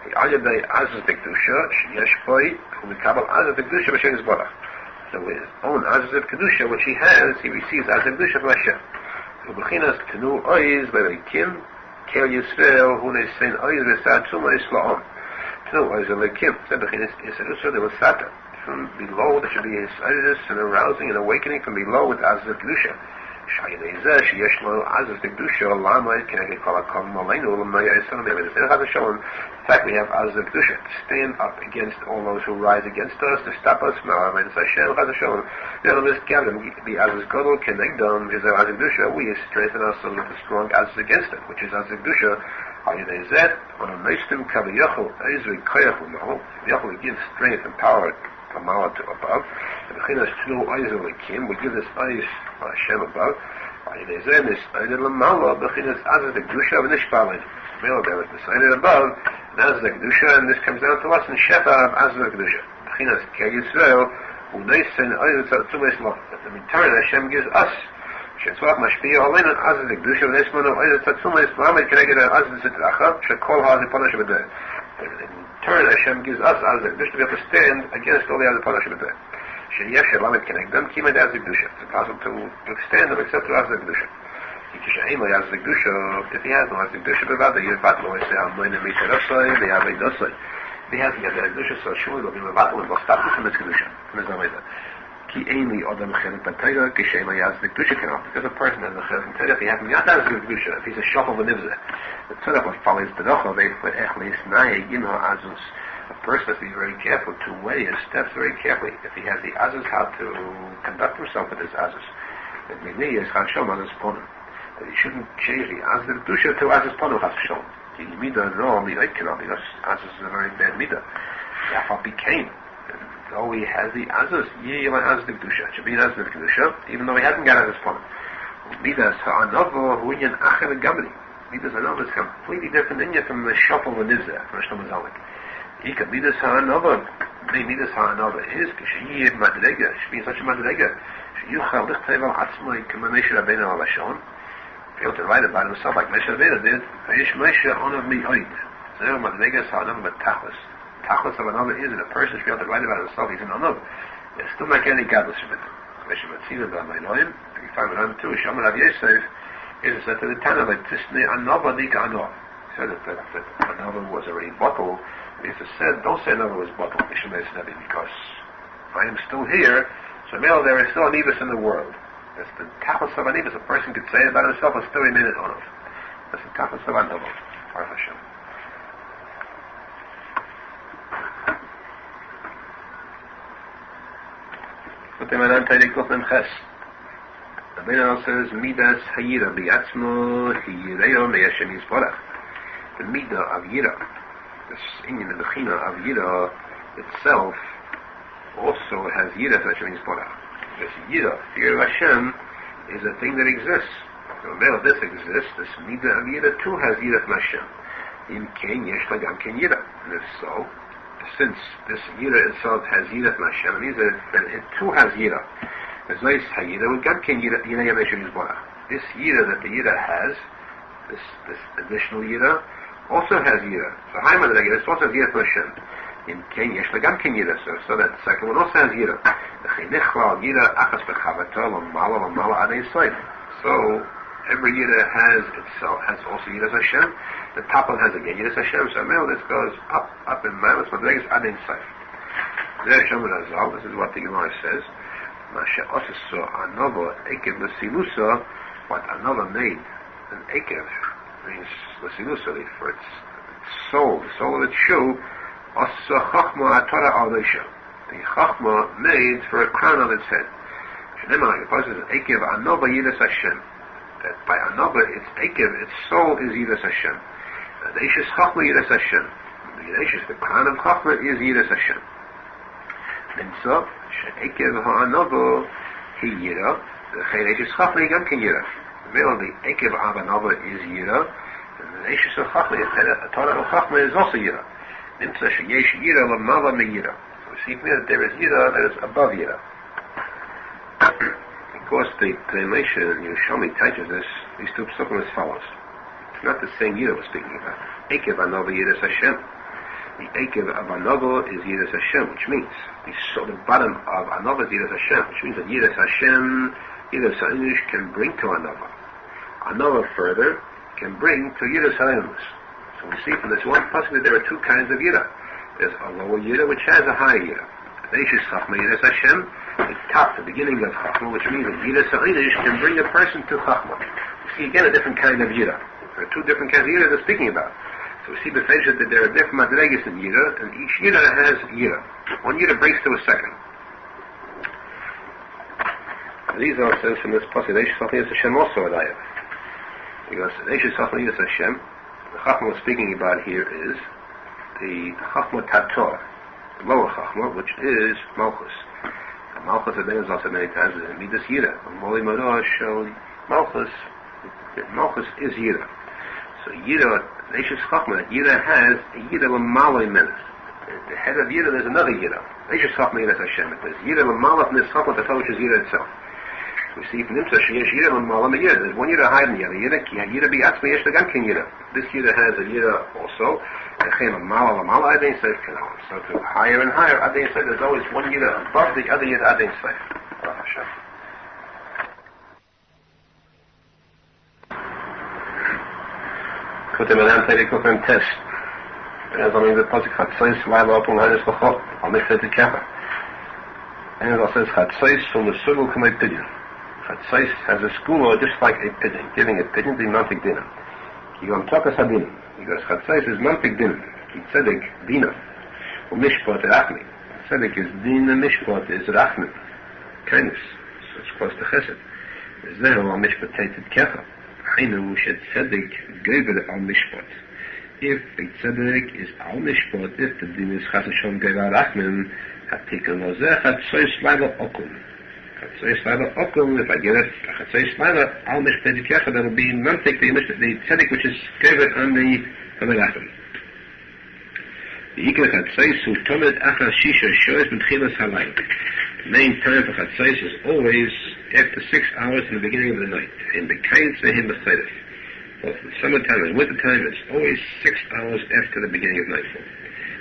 The Ayah by Aziz the Kedusha, Yesh Boy, who we call Aziz the Kedusha, B'Shem Yisborach. So with his own Aziz of Kedusha, which he has, he receives Aziz of Kedusha from Hashem. U'Bechinas Tenu Oiz, Be'Leikim, Kel Yisrael, Hu Nesein Oiz, V'Sad Tumah Yisrael. Tenu Oiz, Be'Leikim. Said Bechinas Yisrael, there was Satan. From below, there should be his and arousing and awakening from below with Aziz of Kedusha. In fact, we have Azaz Kedusha to stand up against all those who rise against us, to stop us from our Avodas Hashem, Chas V'Shalom. The Azaz Gadol Kenegdom is our Azaz Kedusha. We strengthen ourselves with a strong Azaz against it, which is Azaz Kedusha. On a Meistim Kaviyachol, Ezri Koyach L'Mahol. Yachol gives strength and power from Mala to above. And Bechinas Tnu Oizel L'Kim, we give this Oiz Hashem above. This L'Mala, Bechinas Azaz Kedusha V'Nishpalin. Male there was decided above, and Azaz Kedusha, and this comes down to us in Shefa of Azaz Kedusha. Bechinas Kei Yisrael, Uneisen Oizel Tzatzumes Lo. That in return Hashem gives us שצורך משפיע עלינו אז זה קדושה ונשמנו איזה תצומה למה כנגד אז זה תרחב שכל הזפונה שבדרך. In turn Hashem gives us as the Kedusha to be able to stand against all the other Panash שבדרך. שיש שלמת כנגדם כי מדי אז זה קדושה. It's possible to stand and accept as the Kedusha. כי כשאין לו אז זה קדושה, if he has no as the Kedusha בלבד, ירפת לו עשה המוינה מיתרסוי ויעבי דוסוי. If he has the Kedusha, so שוי לו בלבד ולבוא סטטוס עם הקדושה. מזרמי זה. Ki ainly Adam Chelet B'Torah Kishem Ayaz V'Kedusha cannot, because a person has a Chelet B'Torah, if he has Miyat Az V'Kedusha, if he's a Shofel V'Nivzeh, the Tzorach what follows B'Docha V'Echlet Echleis Naya Yimha Azus. A person has to be very careful to weigh his steps very carefully. If he has the Azus, how to conduct himself with his Azus. That Mini is Chashom Azus Ponim. That he shouldn't change the Az V'Kedusha to Azus Ponim Chashom. Ki Midah no Midah cannot, because Azus is a very bad Midah. Yafal became. Though he has the Azus, Yiyah has the Kedusha. It should be an Azus Kedusha, even though he hasn't got it at this point. Midas Ha'anova Huinyan Acher Gamri. Midas Ha'anova is completely different in from the Shofel V'Nivzeh, from Shlomo Zalek. Ika Midas Ha'anova, Midas Ha'anova is, K'shiyeh Madrega, should be such a Madrega. Shiyuchal Lichtayv Al-Atzmai, K'ma Moshe Rabbeinu Al-Lashon. If you want to write about himself like Moshe Rabbeinu did, Hayish Moshe Onav Mi'oid. Zeh Madrega Ha'anova B'Tachlis. Tachlis of another is that a person should be able to write about himself, he's an another. There's still not any godless from it. Moshe Matzina B'Amaynoim, you find it on too, Shomer Rav Yosef, is said to the Tana, like Tisne Anova Dika Anova. He said that another was already bottled. He said, don't say another was bottled, because I am still here, so male, there is still an Ibis in the world. That's the Tachlis of an Ibis, a person could say about himself and still remain an Anov. That's the Tachlis of Anova. Baruch Hashem. But the Manan Taidik Kochnem Ches. The Benan says, Midas Hayira Biatzmo Hiyireo Me'Hashem Yisborach. The Midah of Yira, this Inyan, the Bechina of Yira itself, also has Yira Hashem Yisborach. This Yira, fear of Hashem, is a thing that exists. So now this exists, this Midah of Yira too has Yira from Hashem. In Ken Yesh Lagam Ken Yira. And if so, since this Yira itself has Yira from Hashem, it means that it too has Yira. There's nice Hayira, we got Ken Yira Yameshim Yisborach. This Yira that the Yira has, this additional Yira, also has Yira. So Haim al this also has Yira from Hashem. In Ken Yesh Lagam Ken Yira, so that the second one also has Yira. The Chinichla Yira Achas B'Chavata L'Mala Adei Soif. So every Yira has itself, has also Yira Hashem. The top one has again Yira Hashem. So now this goes up in Malas, but there is Adei Soif. There Shomer Arizal, this is what the Gemara says. Masha Osaso Anova Ekev L'Silusa, what Anova made an Ekev means L'Silusa for its soul, the soul of its shoe. Osa Chachma Atorah Al-Leisha. The Chachma made for a crown on its head. Shnema, the person says Ekev Anova Yiras Hashem. That by Anova, its Ekev, its soul is Yiras Hashem. The Eishis Chachma Yiras Hashem. The Eishis, the crown of Chachma is Yiras Hashem. And so, Ekev Ha'anova Hi Yira, the Eishis Chachma Yigam Ken Yira. The Ekev of Anova is Yira, and the Eishis of Chachma, the Torah of Chachma is also Yira. Nimtza sheyesh Yira l'mala me'Yira. So we see here that there is Yira that is above Yira. Of course, the translation in Yerushalmi teaches this, these two psukim as follows. It's not the same Yira we're speaking about. Ekev Anova Yiras Hashem. The Ekev of Anova is Yiras Hashem, which means the bottom of Anova is Yiras Hashem, which means that Yiras Hashem, Yiras Ha'inush can bring to Anova. Anova further can bring to Yiras Ha'inush. So we see from this one pasuk that there are two kinds of Yira. There's a lower Yira which has a higher Yira. The Eishis Chachma Yiras Hashem, the top, the beginning of Chachma, which means that Yira Sa'inish can bring a person to Chachma. We see again a different kind of Yira. There are two different kinds of Yira they're speaking about. So we see befeshet that there are different madregas in Yira, and each Yira has Yira. One Yira breaks to a second. These are says from this posek, Eish Sachni is Hashem also at Ayah. Because Eish Sachni is Hashem. The Chachma we're speaking about here is the Chachma Tator, the lower Chachma, which is Malchus. And Malchus, the name is also many times in Midas Yira. Moli Marah shall Malchus is Yira. So Yira, Eish Chachma, Yira has a Yira L'maloi Menes. The head of Yira, there's another Yira. Eish Chachma Yira Hashem. There's Yira L'maloi from this Chachma Tator, which is Yira itself. We see from Nimsa Sheyesh Yira L'malam a Yira. There's one Yira higher than the other. Yira B'yatzma Yesh L'gam Ken Yira. This Yira has a Yira also. Echem L'mala L'mala Adein Seif Kanal. So to higher and higher Adein Seif, there's always one Yira above the other Yira Adein Seif. Baruch Hashem. Kutem Adam Tevei Kufim Test. As I mean the posek Chatzos Laila Opel Hanis L'chot. I'll make that to Kappa. And it also says Chatzos from the Sugul Kamei Pidyon. Chatzos has a school just like a pigeon, giving a pigeon the mantik dinner. Yom Tokas Hadinim. Because Chatzos is mantik dinner. Ki tzadik dinner. Mishpat Rachmi. Tzadik is dinner, Mishpat is Rachmi. Kindness. So it's close to Chesed. Zehu al Mishpat Teited Kecha. Hainu shed tzadik gever al Mishpat. If a tzadik is al Mishpat, if the din is Chasashon Gever Rachmin, Tikuney Zohar Chatzos Laila Okum. Chatzos Laila Okum, if I get it, Chatzos Laila, Al Mishpat Kecha, that will be mantik, the tzadik which is given on the Rachman. The Ikar Chatzos, who tomed Achar Shisha, shows B'tchilas Halayl. The main time for Chatzos is always after 6 hours in the beginning of the night. In the kain Sehim B'Tzedek. Both in the summertime and wintertime, it's always 6 hours after the beginning of nightfall.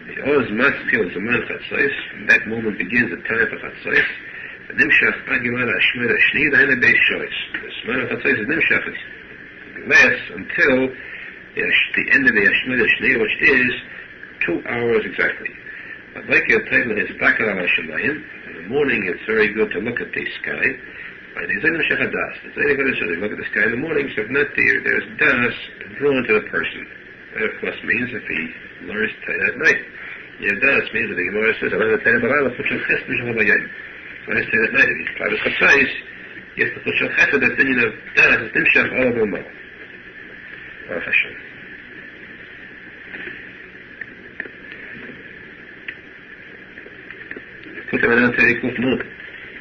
The Oz Maskil is a man Chatzos. From that moment begins the time for Chatzos. The Nimshach Agimara Ashmira Shni, the Hene Beis Shoyz. The man of Chatzos is Nimshach. It lasts until the end of the Ashmira Shni, which is 2 hours exactly. But like your table is Bakar al Hashemayim, in the morning it's very good to look at the sky. And there's Nimshach Hadas. It's very good to look at the sky in the morning, so if not there's Das drawn to the person. That of course means if he learns Torah at night. Das means that the Gemara says, I learn the Torah Barala, Fushal Chesed, Mishal Bayayim. So I say at night, if he's part of Chatzos, yes, the Fushal Chesed, the opinion of Das is Nimshach all over Mal. Baruch Hashem. Kutem Adam Tevei Kuf Nun.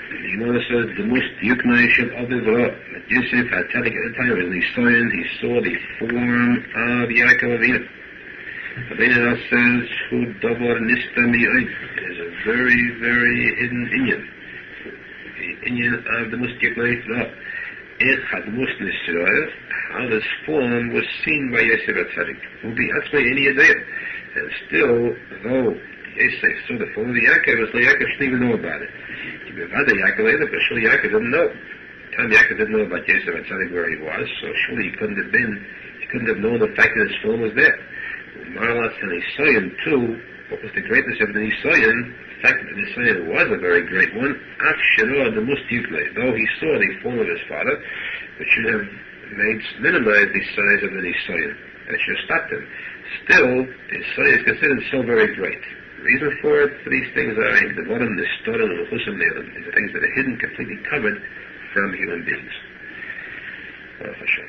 The Gemara says, the most Tikuney Zohar of Arizal, that Yosef had tzadik at the time of Nisoyan, he saw the form of Yaakov Avinu. Rabbi says, who davar nista mi'oid. It is a very, very hidden inyan. The inyan of the Tikuney Zohar. It had most nisroyev, how this form was seen by Yosef at tzadik. Who be atzmei any idea. And still, though Yosef saw the form of Yaakov, Yaakov didn't even know about it. Yaakov didn't know. The time Yaakov didn't know about Yosef at tzadik where he was, so surely he couldn't have known the fact that his form was there. Marlas and Nisoyan too, what was the greatness of the Nisoyan? The fact that the Nisoyan was a very great one, Af Shirah the Tikuney, though he saw the form of his father, which should have minimized the size of the Nisoyan. That should have stopped him. Still, the Nisoyan is considered so very great. The reason for these things are the bottom, the Storan, and the Chusam Ne'elim. These are things that are hidden, completely covered from human beings. Baruch Hashem.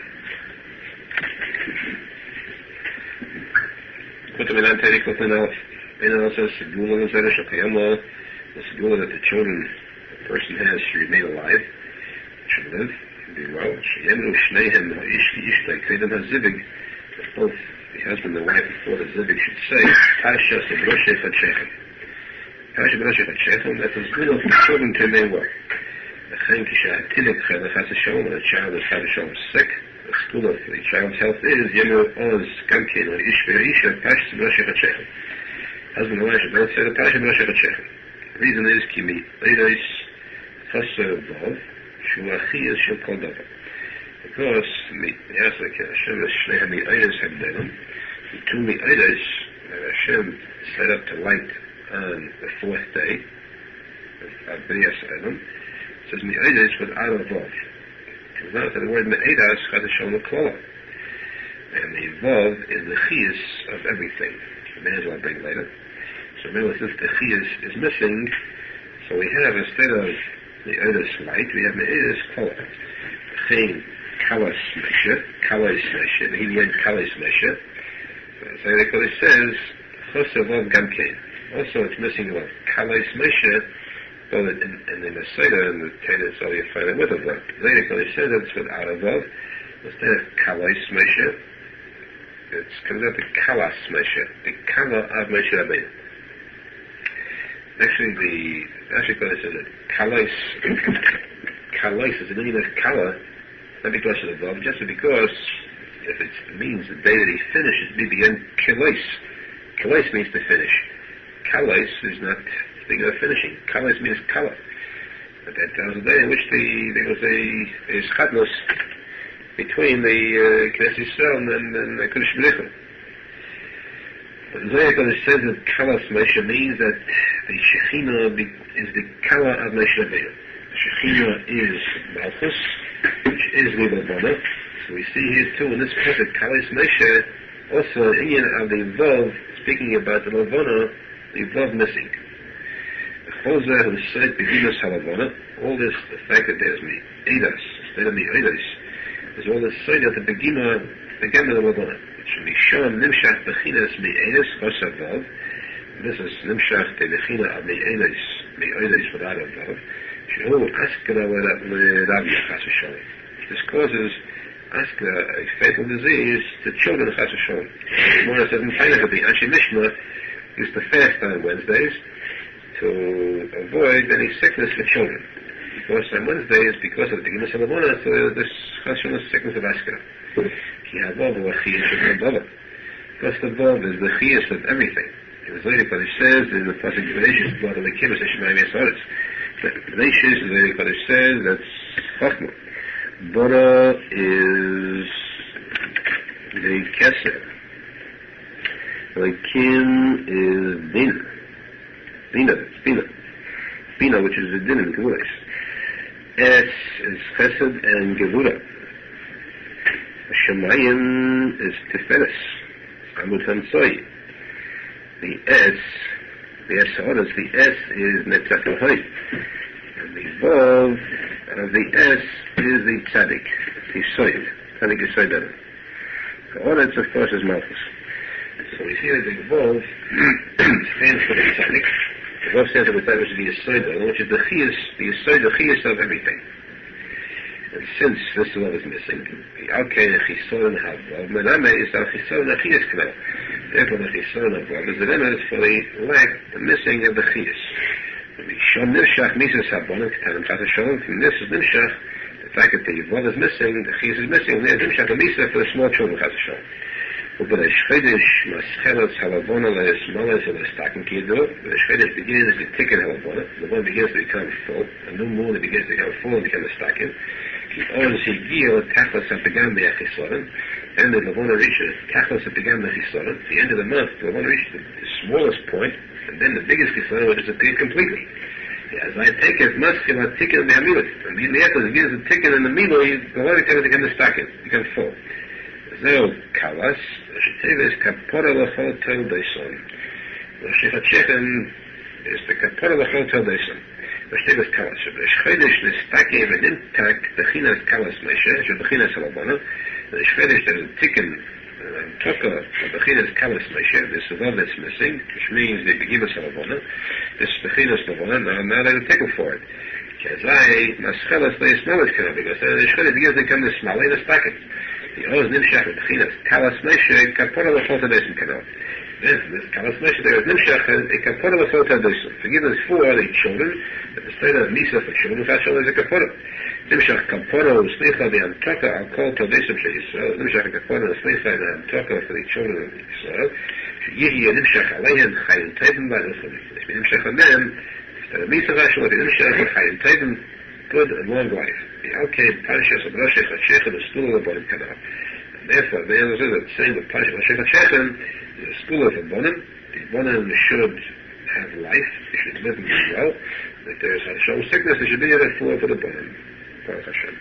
Kutem Adam Tevei Kuf Nun. It says, Segula L'Zera Shekayama, the Segula that the children, the person has, should remain alive, should live, be well. Sheyemru Shneihem Ha'ish V'Ishtay Kedem HaZivig, that both the husband and the wife before the Zivig should say, Tasha Sebroshe Fatshechem. Tasha Sebroshe Fatshechem, that is good for the children to remain well. When a child is sick, the school of the child's health is Yemu Oz Gamkin or Ishver Isha Pash Sebroshe Fatshechem. Husband and wife should both say the Tasha Sebroshe Fatshechem. The reason is Kimi Leidos Chaser Vov Shuachi is Shil Kol Davar. Because Hashem is Shnei Mi'aydos Habdelim, the two Mi'aydos that Hashem set up to light on the fourth day, of B'nai Adam. It says Me'edas without a Vav. It comes out that the word Me'edas Chas Hashem L'Klola. And the Vav is the Chiyas of everything. The Menachem I'll bring later. So remember, since the Chiyas is missing, so we have, instead of Me'edas light, we have Me'edas Klola. Chen Kalas Meshe, Kalais Meshe, the Hinyan Kalais Meshe. So the Kodesh says, Chosa Vav Gamkein. Also, it's missing Vav. Kalais Meshe, but in the Masada and the Tainus, so you find it with a Vav. The Kodesh says that it's without a Vav. Instead of Kalais Meshe, it comes out to Kalas Meshe, the Kala of Meshe Rabbeinu. Actually, the Rashi Kodesh says that Kalais is the meaning of Kala, not because of the Vav, just because if it means the day that he finishes, BBN Kalais. Kalais means to finish. Kalais is not speaking of finishing. Kalais means Kala. But that tells the day in which there was a Chatnos between the Knesset Yisrael and the Kodesh Baruch. But the Zohar Kodesh says that Kalas Moshe means that the Shekhinah is the Kala of Moshe Rabbeinu. The Shekhinah is Malchus, which is Libavana. So we see here too in this passage, Kalas Moshe, also an Inyan of the Vav, speaking about the Lavana, the Vav missing. The Chozah who said Begimas Halavana, all this, the fact that there's Me'edas, instead of Me'edas, there's all this side at the beginning of the Lavana. It should be shown Nimshach Bechinas Me'edas Chosavav. This is Nimshach the Bechina of Me'edas without a Vav. Shehu Askara L'Ravya Chas V'Sholem. This causes Askara, a fatal disease, to children Chas V'Sholem. The Gemara says in Tainach, Anshe Mishnah used to fast on Wednesdays to avoid any sickness for children. Because on Wednesdays, because of the Beginning of Lavana, so this Chashunas sickness of Askara. Because the Vav is the Chiyas of everything. It was later Kodesh says in the posek V'neshis blood of the Kibbutz Hashemai Mesaretz. V'neshis, the later Kodesh says, that's Chachma. Bora is the Keser. Kim is Bina. Bina, which is the Din in Gevulah. Es is Chesed and Gevulah. Shemayim is Tiferes. Amud Hamsoy. The Esaoras, the S is Netzach L'Hoy. And the Vav of the S is the tzadik, the Soid. Tzadik is Soid. The Oretz, of course, is Malchus. So we see that the Vav stands for the tzadik. The Vav stands for the tzadik, which is the Soid, which is the Soid, the Chiyas of everything. And since this Vav is missing, the Alkei Chisoron HaVav, Mename is our Chisoron HaChiyas Knel. Therefore, the Chisoron HaVav is the remnant for the lack, the missing of the Chiyas. Shon Nimshach Mises Habonim Ketanim Chas Hashem. From this is Nimshach, the fact that the Vav is missing, the Chiyas is missing, and there's Nimshach, the Misa for the small children Chas Hashem. But the Shchedish Maschelos Halavona Leis Malas and the Stakin Kiruv. The Shchedish begins to ticken Halavona. The one begins to become full. A new moon that begins to become full and become a Stakin. And the Lavona reaches Tachlis that began the Chisoron. At the end of the month, the Lavona reaches the smallest point, and then the biggest Chisoron will disappear completely. As I take it, Maskil are ticking the Amilut. Immediately after it begins to ticken in the Milo, the Lavona becomes a Stakin, becomes full. Zeo Kalas, Shteves Kapora Lachol Tel Deson. The Shechatchechen is the Kapora Lachol Tel Deson. Shteves Kalas. The Shchedish Nestakim and Intak, the Chinas Kalas Meshe, the Chinas Alabana, the Shchedish that is ticken Toka, the Chinas Kalas Meshe, this is the one that's missing, which means the Begimas Alabana, this is the Chinas Alabana, now they will tickle for it. Kazai, Maschelas, they smell it, because the Shchedish begins to come to smell in the Stakin. The Oz Nimshach, the Chinas Kalas Meshe, Kapora Lachol Tel Deson Kanal. Then from this Kalas Meshe, there is Nimshach, a Kapora Lachol Tel Deson. Forgiveness for the children, but the state of Misa for children, Chashon is a Kapora. Nimshach Kapora, Snecha, the Antaka, I'll call Tel Deson for Yisrael. Nimshach Kapora, Snecha, the Antaka for the children of Yisrael. Yehi, Nimshach, Aleihem, Chayim Tevim, Vanuchim. Nimshach on them, instead of Misa Chashon, the Nimshach, Chayim Tevim, good and long life. The Alkei, Parashas, and Rosh HaShechem, the school of the Bonim Kanal. And therefore, the answer is that saying that Parashas Rosh HaShechem is a school of the Bonim. The Bonim should have life, they should live and be well. If there's Hashem sickness, there should be a floor for the bone. Baruch Hashem.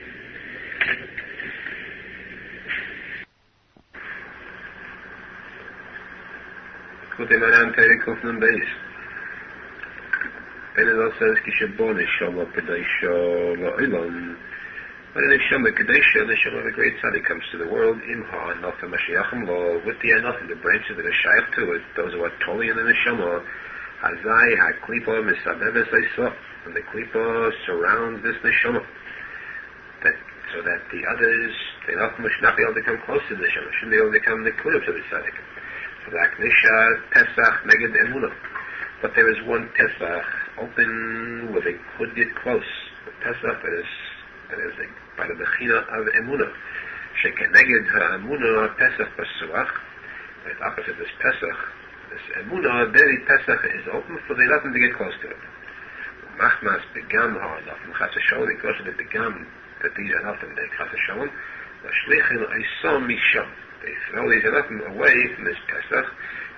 Likutey Moharan Teire Kufnun Beis. Arizal says, Kishabon Neshama Kedesha La'ilam. When a Neshama Kedesha, the Neshama of a great tzadik comes to the world, Imha Anatham Mashiachim Lo, with the Anatham, the branches that are shaykh to it, those who are totally in the Neshama, Hazai HaKlipa Misabeves Aisa, and the Klipa surrounds this Neshama. So that the others, they not be able to come close to the Neshama, shouldn't be able to come the kiruv to the tzadik. So the Aknisha Pesach Neged Emunah. But there is one Pesach open where they could get close. The Pesach that is by the Bechina of Emunah. Shekeneged HaEmunah Pesach Basuach. Right opposite this Pesach, this Emunah, very Pesach is open for the nothing to get close to it. Machmas Begam HaNafim Chassidut, because of the Begam, that these are nothing, they Chassidut, the Shlichin Isom Misham. They throw these nothing away from this Pesach.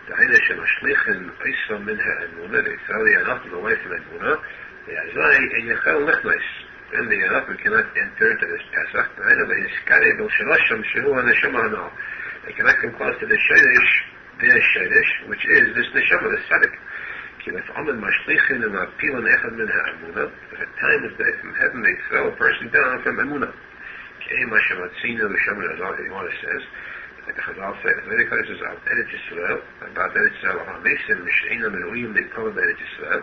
The Einish and Ashlichin Isom Minha Emunah, they throw the nothing away from Emunah. The Azai and Yechel Lichnis. Then the nothing cannot enter into this Pesach. The Einish is Skari Bil Shalosham Shehu HaNeshama Hanal. They cannot come close to the Shadish, their Shadish, which is this Neshama, the tzadik. Ki Lef'amen Mashlichin and Apilin Echad Minha Emunah. At a time of day from heaven, they throw a person down from Emunah. Ki Ein Mashem Atzina L'Shem L'Azal, the Gemara says, like the Chazal says, very close is about Eretz Yisrael, about Eretz Yisrael, how Mason, Mishnah, Menuim, they call Eretz Yisrael,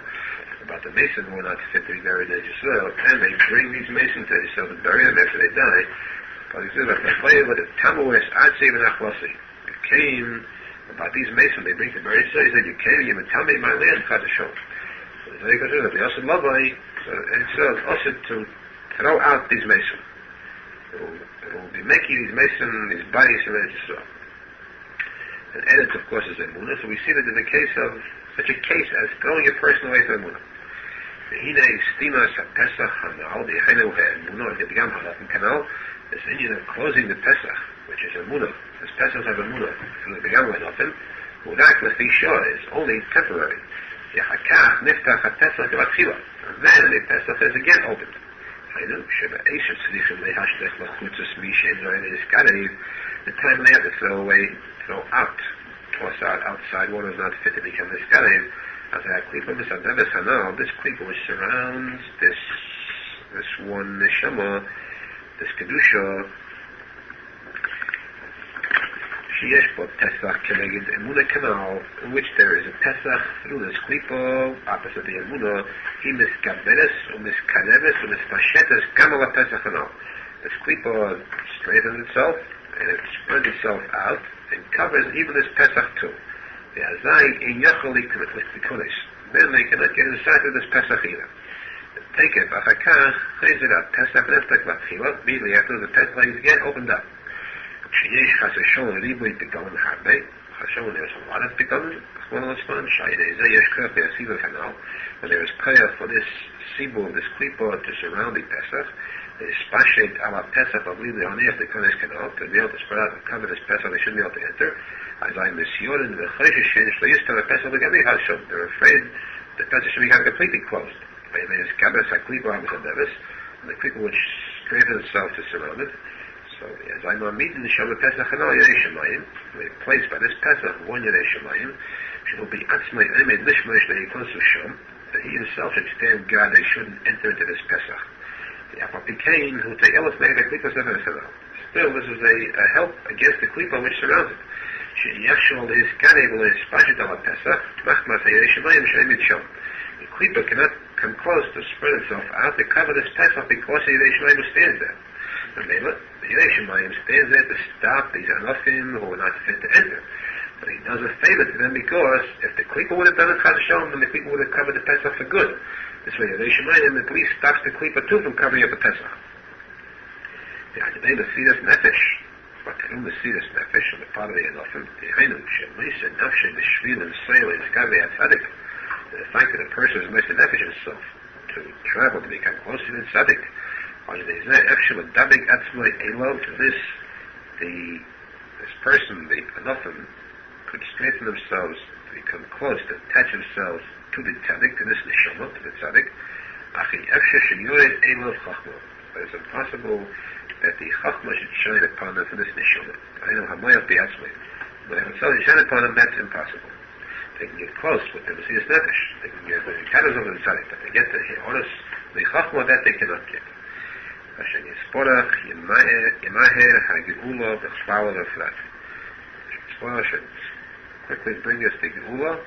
about the Mason who are not fit to be buried in Eretz Yisrael, and they bring these Masons to Eretz Yisrael to bury them after they die. But he says, they play with the Tamuas, Atzi, and Achwasi. It came about these Masons, they bring to bury Yisrael, he said, you came, you Matami, my land, Chazashon. So it's very good, they also love Eretz Yisrael also to throw out these Masons. It will be making these Mason, these bodies from Eretz Yisrael. And Eretz, of course, is Emunah, so we see that in the case of such a case as throwing a person away from Emunah. V'hinei stimas ha-Pesach hanal, v'yichenu ha-Emunah, v'yigam ha-Latin kanal, this Indian of closing the Pesach, which is Emunah, this Pesach of Emunah, through the Begam ha-Latin, u'rak lefi shor, is only temporary. Yachakach niftach ha-Pesach v'atchila, and then the Pesach is again opened. The time they have to throw out, toss out outside water is not fit to become this Garev. As a klipa, this klipa which surrounds this one neshama, this kedusha, sheyesh bo Pesach keneged emunah kanal, in which there is a Pesach through this klipa, opposite the emunah. He miskaberes, miskareves, mispashetes, gamala Pesach kanal. This klipa straightens itself, and it spreads itself out, and covers even this Pesach too. The Azai in Yacholi Tikuney. Then they cannot get inside of this Pesach either. Take it, Achakach, Chazirah, Pesach Neftak Vatchila, immediately after the Pesach is again opened up. Sheyesh Chasashon Ribui Pikaon Harbe, Chasashon, there's a lot of Pikaon, when there is prayer for this Sibu, this Klipa to surround the Pesach, there is Spashet ala Pesach, Bavly, the Honest, the Kodesh Kanal, to be able to spread out and cover this Pesach, they shouldn't be able to enter. As I Monsieur and the Cheshishin, Shlayistar, the Pesach, the Gabi Hashon, they're afraid the Pesach should become completely closed. There is Kabbalah, Klipa, Hamasadevis, and the Klipa which strengthens itself to surround it. So, as I know, meeting the Shabbat Pesach and all Yerei Shemayim, they placed by this Pesach one Yerei Shemayim, she will be Atzmai Emed Lishmash Le'ikosu Shom, that he himself should stand guard, they shouldn't enter into this Pesach. The Apapikain, who take Elis Meg, the Klipa Sefer Sefer. Still, this is a help against the Klipa which surrounds it. She Yachshol is Karev Le'espashit ala Pesach, Machmas Yerei Shemayim She'emid Shom. The Klipa cannot come close to spread itself out to cover this Pesach because the Yerei Shemayim stands there. And the Yerei Shemayim stands there to stop these Anofim who are not fit to enter. But he does a favor to them because if the Klipa would have done it Chazashon, then the Klipa would have covered the Pesach for good. This way, Yerei Shemayim at least stops the Klipa too from covering up the Pesach. The Adonai Mesiras Nefesh, but through Mesiras Nefesh on the part of the Anofim, the Hainu Shemisa Nafshe B'Shvil and Seil and Skavei Tzadik, the fact that a person is Mesiras Nefesh himself to travel to become closer to the Tzadik. This person, the Anofim, could strengthen themselves to become close, to attach themselves to the tzadik, to this neshama, to the tzadik. But it's impossible that the Chachma should shine upon them for this neshama. I know Hamayach B'Yatzmai. But if it's shine upon them, that's impossible. They can get close with the Messias Nefesh. They can get the Kadazov and Tzadik, but they get the Horus, the Chachma, that they cannot get. Hashem Yisporach, Yemaher, HaGeula, B'Chvala, B'Frat. Yisporach should quickly bring us the Geula,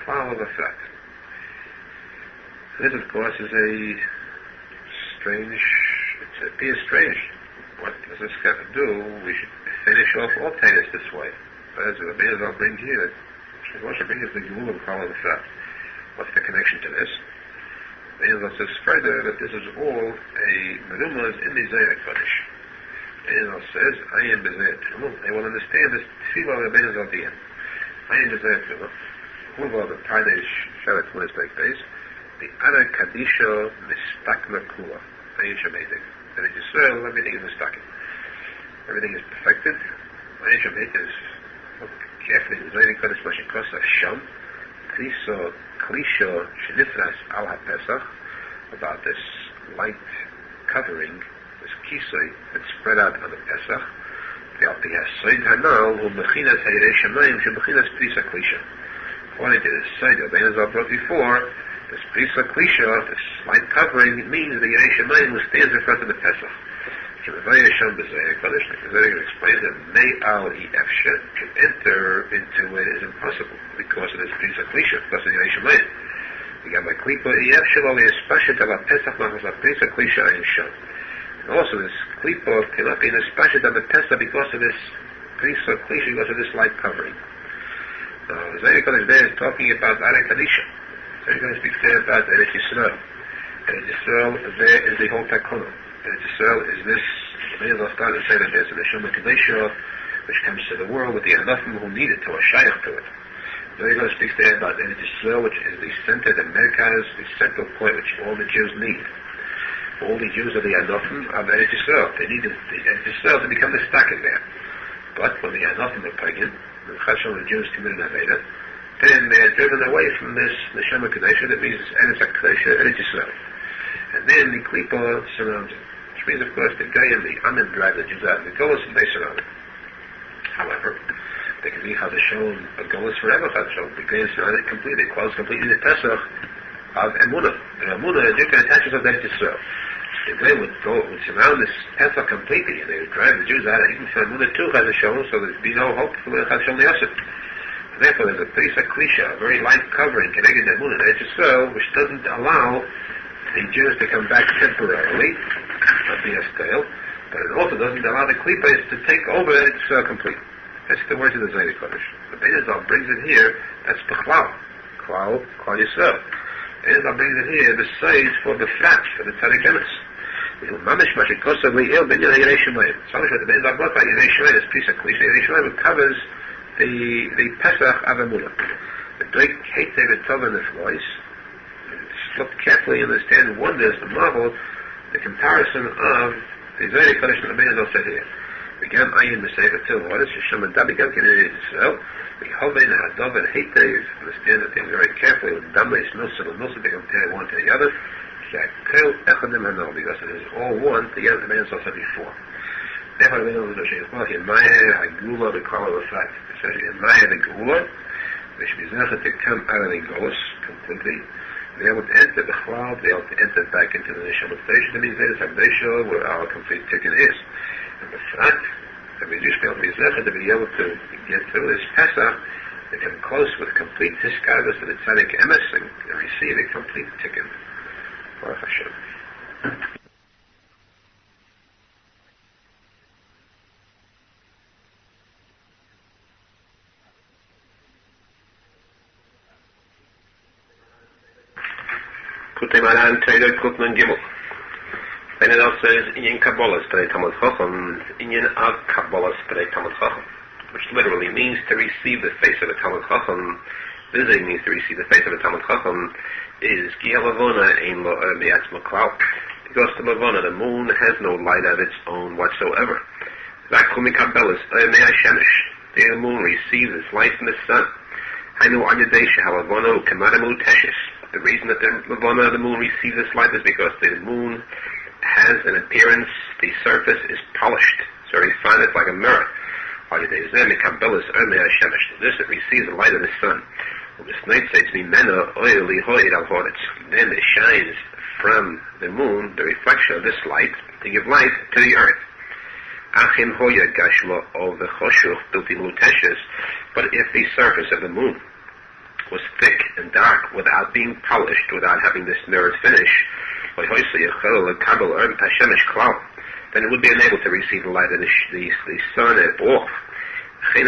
B'Chvala, B'Frat. This, of course, is a strange. It appears strange. What does this have to do? We should finish off all Tainus this way. But as Rabbi Arizal brings here, Moshe brings the Geula and follow the Frat. What's the connection to this? Rabbi Arizal says further that this is all a merumaz in the Zohar Kodesh. Rabbi Arizal says, I am the Zohar Tefillah. They will understand this Tefillah of Rabbi Arizal at the end. I am the Zohar Tefillah. Who will the Pardesh Shalat Munis Bek Beis? The Ana Kadisha Mistakna Kula. Ayin Shemaitik. And in Yisrael, everything is mistaken. Everything is perfected. Ayin Shemaitik is, look carefully, the Zohar Kodesh Moshe Kosa Sham, Kriso, Klisho, Shenifras Al HaPesach, about this light covering, this kisoi that's spread out on the Pesach. The Alpi HaSoid Hanal, who Mechinas Hayrei Shemayim, Shemechinas Prisa Klisha. According to the Soid that Ben Azal brought before, this Prisa Klisha, this light covering, it means the Yerei Shemayim who stands in front of the Pesach. Shemavaya Shem B'Zohar Kodesh, like the Zohar explains that Me'al Efshe, to enter into it is impossible because of this Prisa Klisha, because of the Yerei Shemayim. We got my Klipa Efshe, lo Yespashet ala Pesach, machas la Prisa Klisha Ayin Shem. And also this Klipa cannot be Yespashet ala Pesach because of this Prisa Klisha, because of this light covering. Now, the Zohar Kodesh there is talking about Ara Kadisha. So you're going to speak there about Eretz Yisrael. Eretz Yisrael, there is the whole Tikuney. Eretz Yisrael is this, many of us start to say that there's a Neshama Kadesha, which comes to the world with the Anafim who need it, to a Shayach to it. So you're going to speak there about Eretz Yisrael, which is the center, the Merkaz, the central point which all the Jews need. All the Jews are the Anafim of Eretz Yisrael. They need the Eretz Yisrael to become the stack in there. But when the Anafim are pagan, the Chashon, the Jews commit an Aveda, then they're driven away from this Neshama Kadesha, that means it's Eretz HaKadesha, Eretz Yisrael. And then the Klipa surrounds it, which means, of course, the Goyim, the Amen drive the Jews out, the Golos, and they surround it. However, they can be Chadashon, a Golos forever Chadashon. The Goyim surround it completely, it closes completely the Pesach of Emunah. And Emunah, the Jew can attach itself to Eretz Yisrael. The Goyim would surround this Pesach completely, and they would drive the Jews out, even for Emunah too Chadashon, so there'd be no hope for the Chadashon Yosef. Therefore, there's a Prisa Klisha, a very light covering, connected to Emunah and Eretz Yisrael, which doesn't allow the Jews to come back temporarily, not be a stale, but it also doesn't allow the Klippas to take over Eretz Yisrael completely. That's the words of the Zohar Kodesh. The Ben Azal brings it here, that's B'Chlal, Klal Yisrael. Ben Azal brings it here, the size for the flat, for the tzadik emes. Mamish Mashikosav Li'il Ben Yerei Shemayim. So much what the Ben Azal brought by Yerei Shemayim, this Prisa Klisha, Yerei Shemayim covers the Pesach of Emunah. The Drake Hate David Tov in the voice. Look carefully, understand, wonders, the marvel, the comparison of the Zohar Kodesh and the Ben Azal said here. Again, Ayin Mesefer Til Waters, Shisham and Dabi Gam Kinei Yisrael. We Hovein Hadov and Hate David. Understand that they very carefully with Damais Milsa and Milsa, they compare one to the other. Shakel Echadim Hanal, because it is all one together, the Ben Azal said before. Therefore, the Ben Azal says, well, in Maya Hagula, the Kala of Fact. Especially in Maya the Gula, which means to come out of the Golos completely. Be able to enter the Chlal, be able to enter back into the Neshama Station. That means there is Hagdesha, where our complete ticket is. And the fact that we just be able to get through this Pesach, to come close with complete Tiskagas to the Tzadik Emes and receive a complete ticket. Baruch Hashem. Moharan Torah Kutman Gimel. Ben Azal says Inyan Kabbalah Sprei Talmud Chacham, Inyan Av Kabbalah Sprei Talmud Chacham, which literally means to receive the face of a Talmud Chacham. Visiting means to receive the face of a Talmud Chacham is Ki Halavona Ein Lo Mi'atzmo Klal. Because the Lavona, the moon, has no light of its own whatsoever. Zakumi Kabbalah Mei Shemesh. The moon receives its light from the sun. Hainu Anyadei Shehalavona Kamadamu Teshis. The reason that the moon receives this light is because the moon has an appearance, the surface is polished. So we find it like a mirror. This it receives the light of the sun. Then it shines from the moon, the reflection of this light, to give light to the earth. But if the surface of the moon was thick and dark without being polished, without having this mirrored finish, then it would be unable to receive the light of the sun at all. And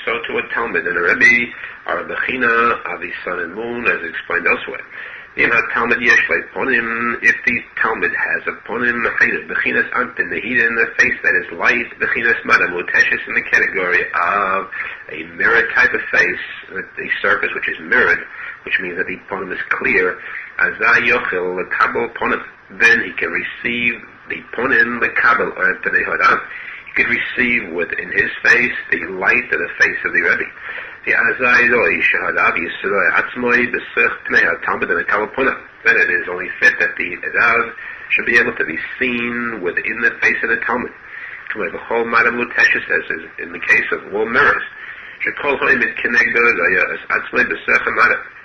so to a Talmud and a Rebbe are a bechina of the sun and moon, as explained elsewhere. If the Talmud has upon him bechinas anpin, the face that is light, bechinas madam uteshes, in the category of a mirror type of face, the surface which is mirrored, which means that the ponim is clear. Then he can receive the ponim, the kabel, or he could receive within his face the light of the face of the Rebbe. Then it is only fit that the Rav should be able to be seen within the face of the Talmud. The whole Madam Lutesha says in the case of all mirrors.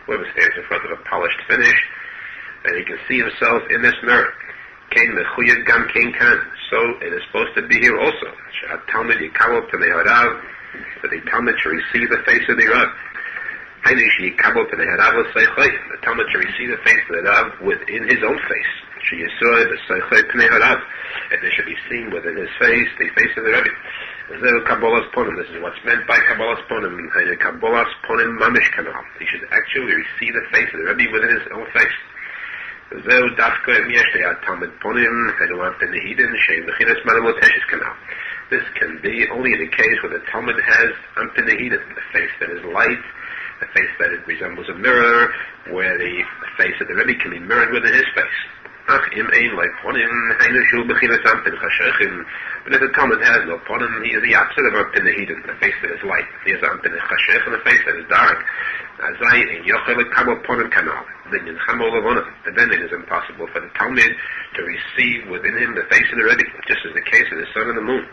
Whoever stands in front of a polished finish, and he can see himself in this mirror. So it is supposed to be here also. That the Talmud should receive the face of the Rav. The Talmud should receive the face of the Rav within his own face. And it should be seen within his face, the face of the Rebbe. This is what's meant by Kabbalah's Ponim. He should actually receive the face of the Rebbe within his own face. This can be only in the case where the Talmud has Ampinahidin, the face that is light, the face that it resembles a mirror, where the face of the Rebbe can be mirrored within his face. But if the Talmud has no ponim, he is the opposite of Ampinahidin, the face that is light. He has Ampinahashech, the face that is dark. And then it is impossible for the Talmud to receive within him the face of the Rebbe, just as the case of the sun and the moon.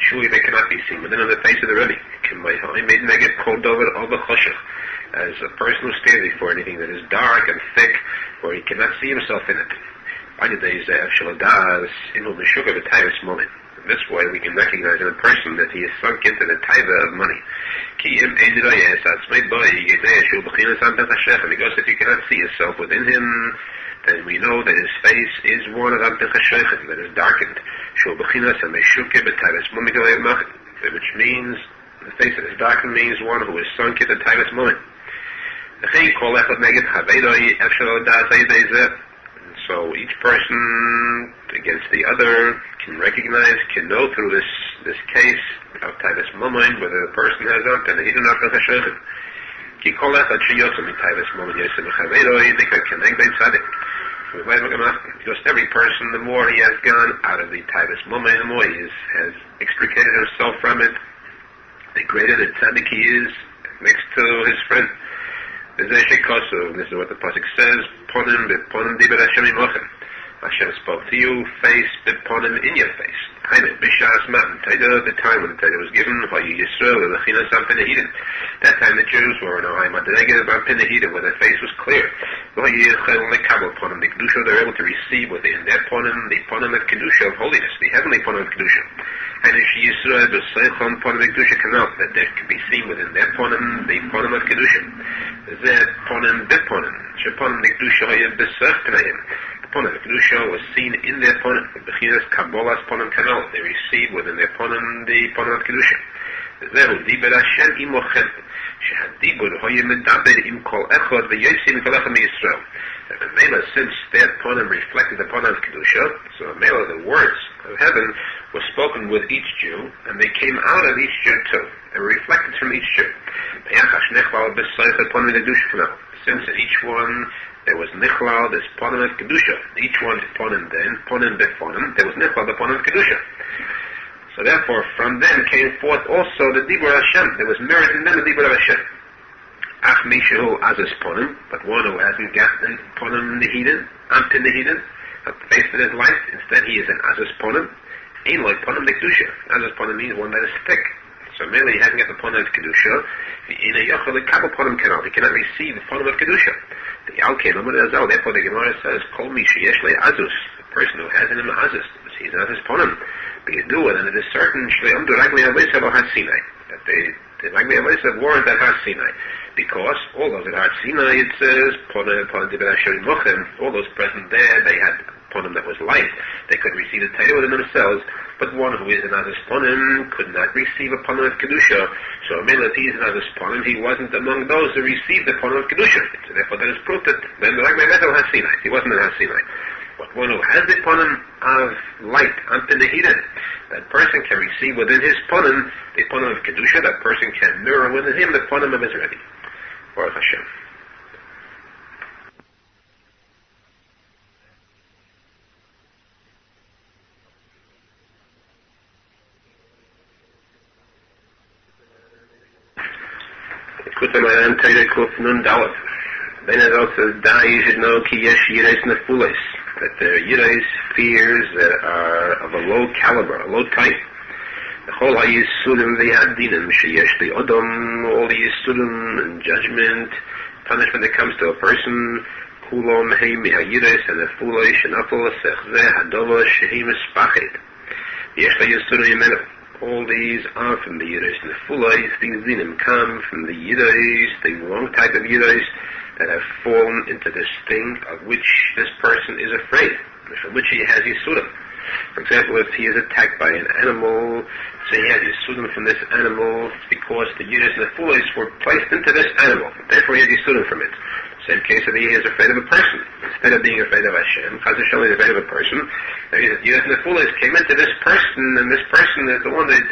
Surely they cannot be seen within the face of the Rebbe. As a person who stands before anything that is dark and thick, where he cannot see himself in it. This way we can recognize in a person that he is sunk into the taiva of money. And because if you cannot see yourself within him, then we know that his face is one of that is darkened. Which means, the face that is darkened means one who is sunk into taivas money. So each person against the other can recognize, can know through this case of Taivas Momin whether the person has up and he did not have a shechem. Because every person, the more he has gone out of the Taivas Momin, the more he has extricated himself from it, the greater the tzadik he is next to his friend. This is what the posek says, Ponim beponim dibur Hashem imochem. Hashem spoke to you, face beponim, in your face. Bishas matan, the time when the Torah was given, that time the Jews were in a where their face was clear. They were able to receive within their ponim, the ponim of Kedusha, of holiness, the heavenly ponim of Kedusha. And that there can be seen within their ponim, the ponim of Kedusha. The ponim beponim, sheponim the Kedusha besech tneim. The ponim of Kedusha was seen in their ponim. Bechinas Kabbalah's ponim kanal. They received within their ponim the ponim of Kedusha. Zehu diber Hashem imochem. Shehadibur hoye medaber im kol echad v'yosim kol echad miYisrael. That the Mela, since their ponim reflected the ponim of Kedusha, so the Mela, the words of heaven, were spoken with each Jew, and they came out of each Jew too. They were reflected from each Jew. Since in each one there was nichlal, this ponim of Kedusha. Each one's ponim then, ponim befonim, there was nichlal, the ponim of Kedusha. So therefore, from them came forth also the Dibur Hashem. There was merit in them, the Dibur Hashem. Ach mishu azas ponim, but one who hasn't gotten ponim nehiden, ampin nehiden, not faced in his life, instead he is an azas ponim. Ein like ponim de kedusha. Azas ponim means one that is thick. So merely he hasn't got the ponim of kedusha. In a yochel the kabel ponim cannot. He cannot receive the ponim of kedusha. The alkein amud azal. Therefore the Gemara says, kol mishu yesh le azus. The person who has in him azus, he's an azas ponim. But you do it, and it is certain shle amdu ragli avisa lo has Sinai, that the ragli avisa warrant at Har Sinai. Because all those at Har Sinai, it says, all those present there, they had ponim that was light. They could receive the Torah within themselves, but one who is an Azas ponim could not receive a ponim of Kedusha. So, if he is an Azas ponim, he wasn't among those who received the ponim of Kedusha. So, therefore, that is proof that then the Ragmei Metal has Sinai. He wasn't in Har Sinai. But one who has the ponim of light, Antin Nehiden, that person can receive within his ponim, the ponim of Kedusha, that person can mirror within him the ponim of his Rebbe. Baruch Hashem. Likutey Moharan Teire Kuf Nun Dalet. Ben Arizal says, "Da you should know ki yesh yirais nefulis, that there are yirais, fears that are of a low caliber, a low type. The whole hayisudim v'yadinim sheyesh the odom, all the yisudim and judgment, punishment that comes to a person, kulom hei mihayirais and nefulis and afol sechzeh hadova shehi mispachet. Yesh the yisudim yimenu. All these are from the yirais and nefulis. These dinim come from the yirais, the wrong type of yirais, that have fallen into this thing of which this person is afraid, from which he has yisudim. For example, if he is attacked by an animal, so he has yisudim from this animal, it's because the yirais and the fulis were placed into this animal. Therefore he has yisudim from it. Same case if he is afraid of a person. Instead of being afraid of Hashem, Chaz Hashem is afraid of a person, the yirais and the fulis came into this person, and this person is the one that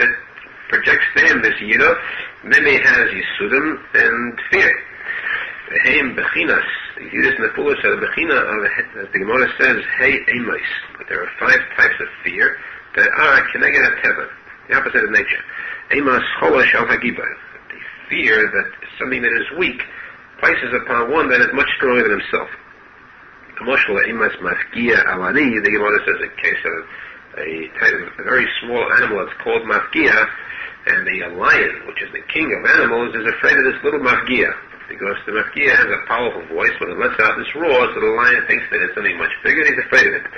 projects to him this yira, and then he has yisudim and fear. The Heim Bechinas, the Yiris and the Fulis are the Bechina, as the Gemara says, Hey Eimais. But there are 5 types of fear that are Keneged HaTeva, the opposite of nature. Eimas Cholash Al Hagiba, the fear that something that is weak places upon one that is much stronger than himself. Kamoshla Eimas Mafgia Alani, the Gemara says, in case of a very small animal that's called Mafgia, and the lion, which is the king of animals, is afraid of this little Mafgia. Because the mafkia has a powerful voice, when it lets out this roar, so the lion thinks that it's something much bigger, and he's afraid of it.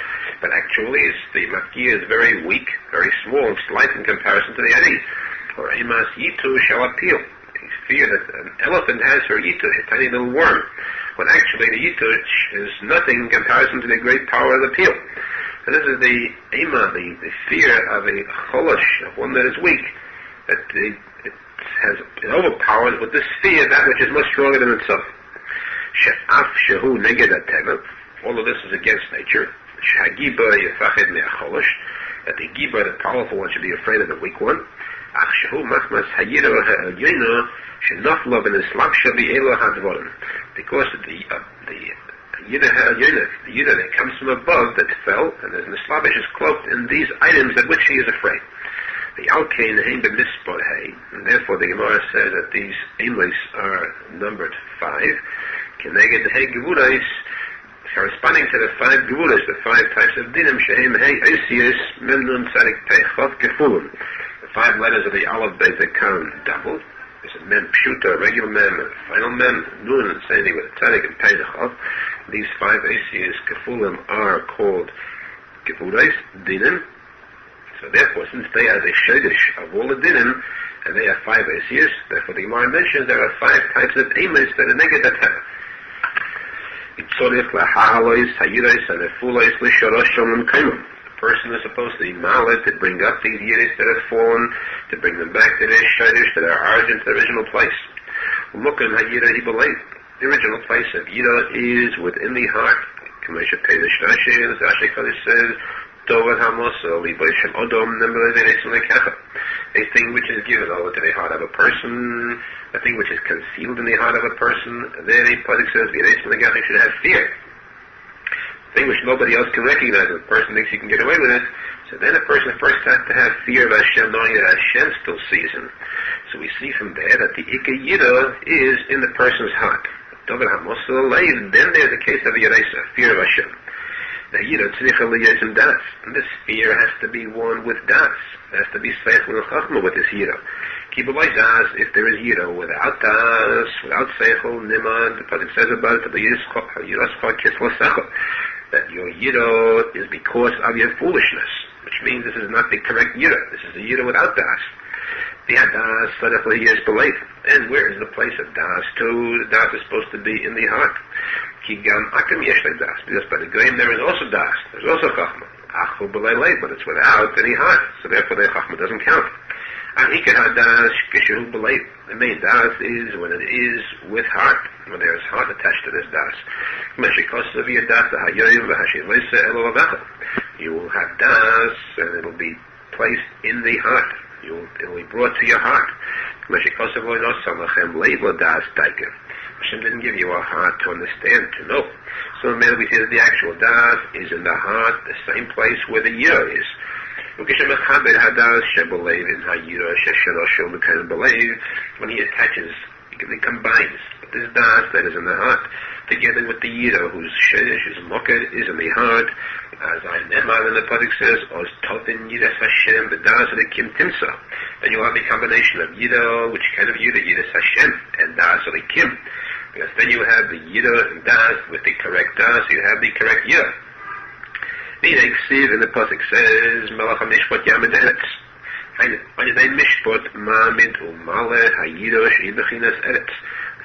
But actually, the mafkia is very weak, very small, and slight in comparison to the ari. Or emas yitu shall appeal. He fear that an elephant has her yitu, a tiny little worm, when actually the yitu is nothing in comparison to the great power of the peel. So this is the ema, the fear of a cholosh, of one that is weak, that it overpowers with this fear that which is much stronger than itself. She'af shehu neged hateva. All of this is against nature. She'hagiba yefached me'acholosh. That the giba, the powerful one, should be afraid of the weak one. Ach shehu machmas hayira ha'yoyna she'nafla v'neslapsha bi'ela hadvorim. Because the yida ha'yoyna, the yida that comes from above that fell, and the neslabish is cloaked in these items at which he is afraid. The alkein heim b'mispor hay, and therefore the Gemara says that these aimless are numbered 5. Keneged the hay gevurais, corresponding to the 5 gevurais, the 5 types of dinim, shehem hay eisius, mem nun tzadik teichot gefulim. The 5 letters of the aleph beit that come doubled. There's a mem pshuta, a regular mem, and a final mem, nun, and same thing with a tzadik and teichot. These 5 eisius gefulim are called gevurais, dinim. So therefore, since they are the shadish of all the dinim, and they have 5 eisius, therefore the Gemara mentions there are 5 types of emes that are neged hateva. Itzorich laha'alois, hayirais, and efulois, lishoroshom and kaimim. The person is supposed to be maled to bring up these yiris that have fallen, to bring them back to their shadish, to their origin, to the original place. Look in hayira hibalei. The original place of yira is within the heart. Kamesha Pedish Rashi, as Rashi Kodesh says, a thing which is given over to the heart of a person, a thing which is concealed in the heart of a person, there the posek says the should have fear. A thing which nobody else can recognize. If a person thinks he can get away with it, So then a person first has to have fear of Hashem, knowing that Hashem still sees him. So we see from there that the Ikka Yira is in the person's heart. Then there's a case of Yeresa, fear of Hashem. The Yira tzricha liyezim das. And this fear has to be one with das. It has to be seichel and chachma with this Yira. Kibbulai das, if there is Yira without das, without seichel, nimad, the pasuk says about it, that your Yira is because of your foolishness, which means this is not the correct Yira. This is the Yira without das. The das, sadachli, is belief. And where is the place of das too? The das is supposed to be in the heart. Kigam akim yesh das. Because by the grain there is also das. There's also chachma. Achu b'leilei, but it's without any heart. So therefore the chachma doesn't count. Anikar hadas kishu b'lei. The main das is when it is with heart. When there is heart attached to this das. You will have das, and it will be placed in the heart. It will be brought to your heart. Hashem didn't give you a heart to understand, to know. So in we see that the actual das is in the heart, the same place where the yira is. When he attaches, he combines this das that is in the heart together with the yira whose shesh, his mokkah is in the heart. As I Nehman in the pasuk says, Oz Totin Yiras Hashem, the Das of the Kim Timsa. Then you have a combination of Yira, which kind of Yira, Yiras Hashem, and Das of the Kim. Because then you have the Yira and Das with the correct Das, you have the correct Yira. The Eksiv in the pasuk says, Melach HaMishpat Yamid Eretz. When you say Mishpat, Ma'amid U'Maleh HaYira She'ibechinas Eretz.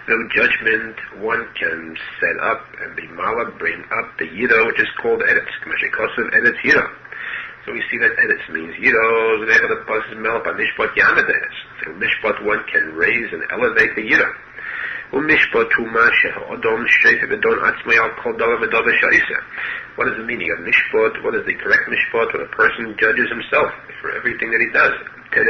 Through judgment, one can set up and be mala, bring up the yira, which is called eretz. Eretz yira. So we see that eretz means yira. Therefore, the pasuk is melpa mishpat yamad eretz. Through mishpat, one can raise and elevate the yira. Mishpat huma she'odom she'ef v'don atzmei al kol davar v'davar sha'isa. What is the meaning of mishpat? What is the correct mishpat? When a person judges himself for everything that he does. Before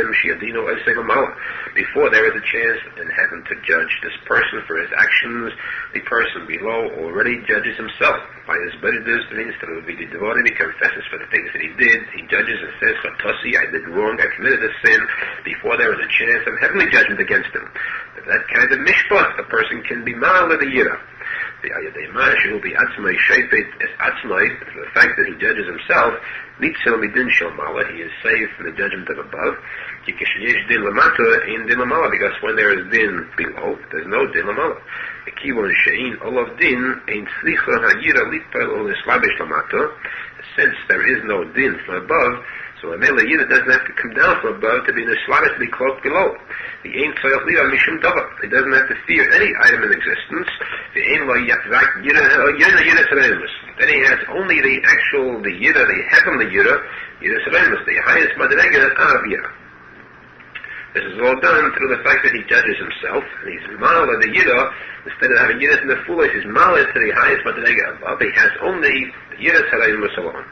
there is a chance in heaven to judge this person for his actions, the person below already judges himself. By his bediddus, means through the devoted, he confesses for the things that he did. He judges and says, Chatasi, I did wrong, I committed a sin. Before there is a chance of heavenly judgment against him. But that kind of mishpat, a person can be mal with a yira. The Ayadei will be atzmai shayfet as atzmai, the fact that he judges himself, nitzil midin shel mala, he is saved from the judgment of above. Kikishayesh din lamata in din lamala, because when there is din below, there's no din lamala. The kivon shein olav din ein slicha hayira litpel ol eslabish lamata. Since there is no din from above, so a mele yira doesn't have to come down from above to be neslabish, to be close below. The ein tzayach lira mishum davar. He doesn't have to fear any item in existence. The ein lo yatrak yira seremus. Then he has only the actual, the yira, the heavenly yira seremus, the highest madrega of yira. This is all done through the fact that he judges himself, and he's mal of the yira, instead of having yiras in the foolish, he's mal to the highest madrega above. He has only the yira seremus alone.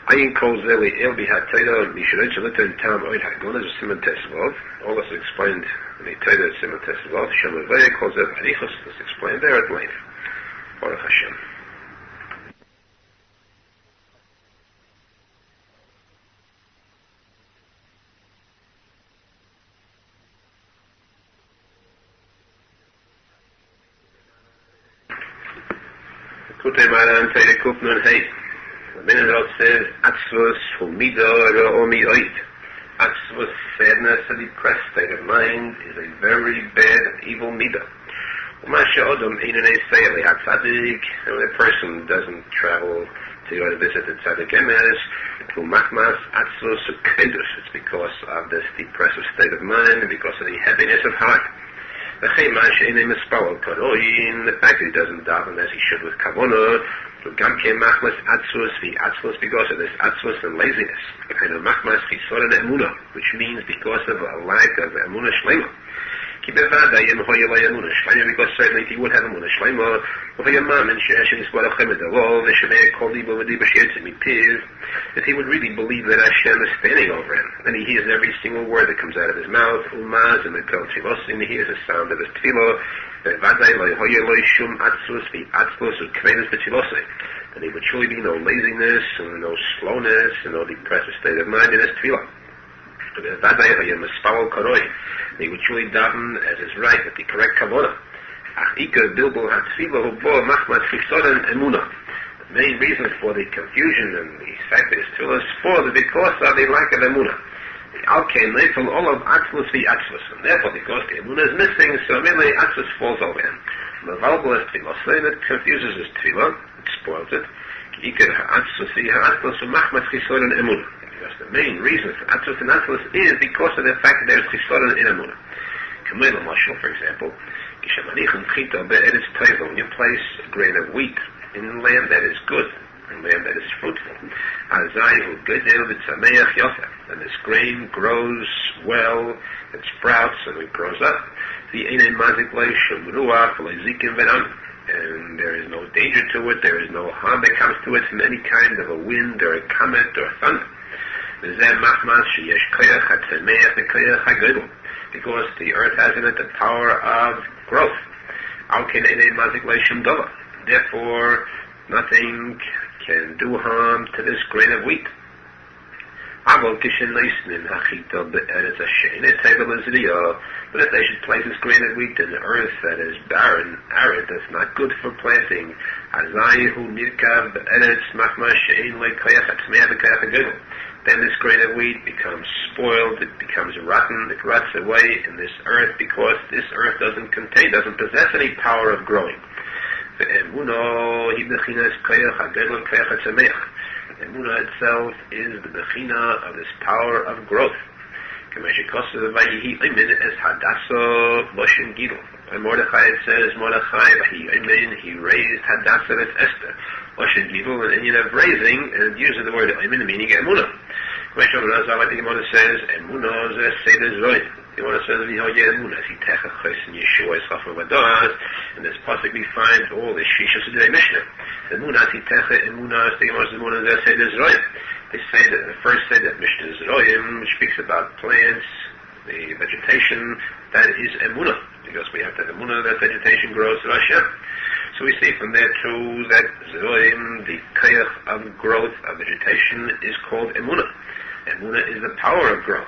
Ayin kol zeli el bihat Torah mishrei shalita in tam oid hagonas siman tesvav. All this is explained in the Torah siman tesvav. Shem levei kol zev arichos. This is explained there at length. Baruch Hashem. Likutey Moharan Torah Kuf Nun Hey. The Menachem says, Atzvus humida ra'omi oid. Atzvus, sadness, a depressed state of mind, is a very bad and evil midah. Umasha odom einanei se'eli ha-tzadik. When a person doesn't travel to go to visit the tzadik emes, umachmas atzvus ukedus. It's because of this depressive state of mind and because of the heaviness of heart. The fact that he doesn't daven as he should with kavanah, because of this atzvus and laziness, which means because of a lack of emunah shlema. Because certainly if he would have emunah shlema, if he would really believe that Hashem is standing over him, and he hears every single word that comes out of his mouth, and he hears the sound of his tefillah, Then he would surely be no laziness and no slowness and no depressive state of mind in his tefillah. He would surely daven as is right with the correct kavanah. The main reason for the confusion and the fact that his tefillah is full is because of the lack of emunah. All of atzlus the atzlus, and therefore because the emunah is missing, so immediately atzlus falls over him. It confuses his tefillah, it spoils it. Because the main reason for atzlus and atzlus is because of the fact that there is chisoron in emunah. For example, when you place a grain of wheat in land that is good, in land that is fruitful, and this grain grows well, it sprouts and it grows up, and there is no danger to it, there is no harm that comes to it from any kind of a wind or a comet or thunder. Because the earth has in it the power of growth. Therefore, nothing can do harm to this grain of wheat. But if they should place this grain of wheat in the earth that is barren, arid, that's not good for planting, then this grain of wheat becomes spoiled, it becomes rotten, it rots away in this earth because this earth doesn't possess any power of growing. Emunah itself is the bechina of this power of growth. By Mordechai it says, Mordechai, he raised Hadassah, that's Esther. Loshen Gidul, an Indian of raising, and it uses the word Eimin, meaning Emunah. Arizal, I think the Gemara says, Emunah is a Seder Zoin. The Gemara says, Emunah, Sitecha Chos and Yeshua is Chafar Vadas. In this posek we find all the Shishas of the Mishnah. Emunah, Sitecha, Emunah, the Gemara says, Emunah is a Seder Zoin. They say that the first say that Mishnah Zroim, which speaks about plants, the vegetation, that is Emunah, because we have to have Emunah that vegetation grows to Hashem. So we see from there too that Zroim, the kayach of growth of vegetation, is called Emunah. Emunah is the power of growth.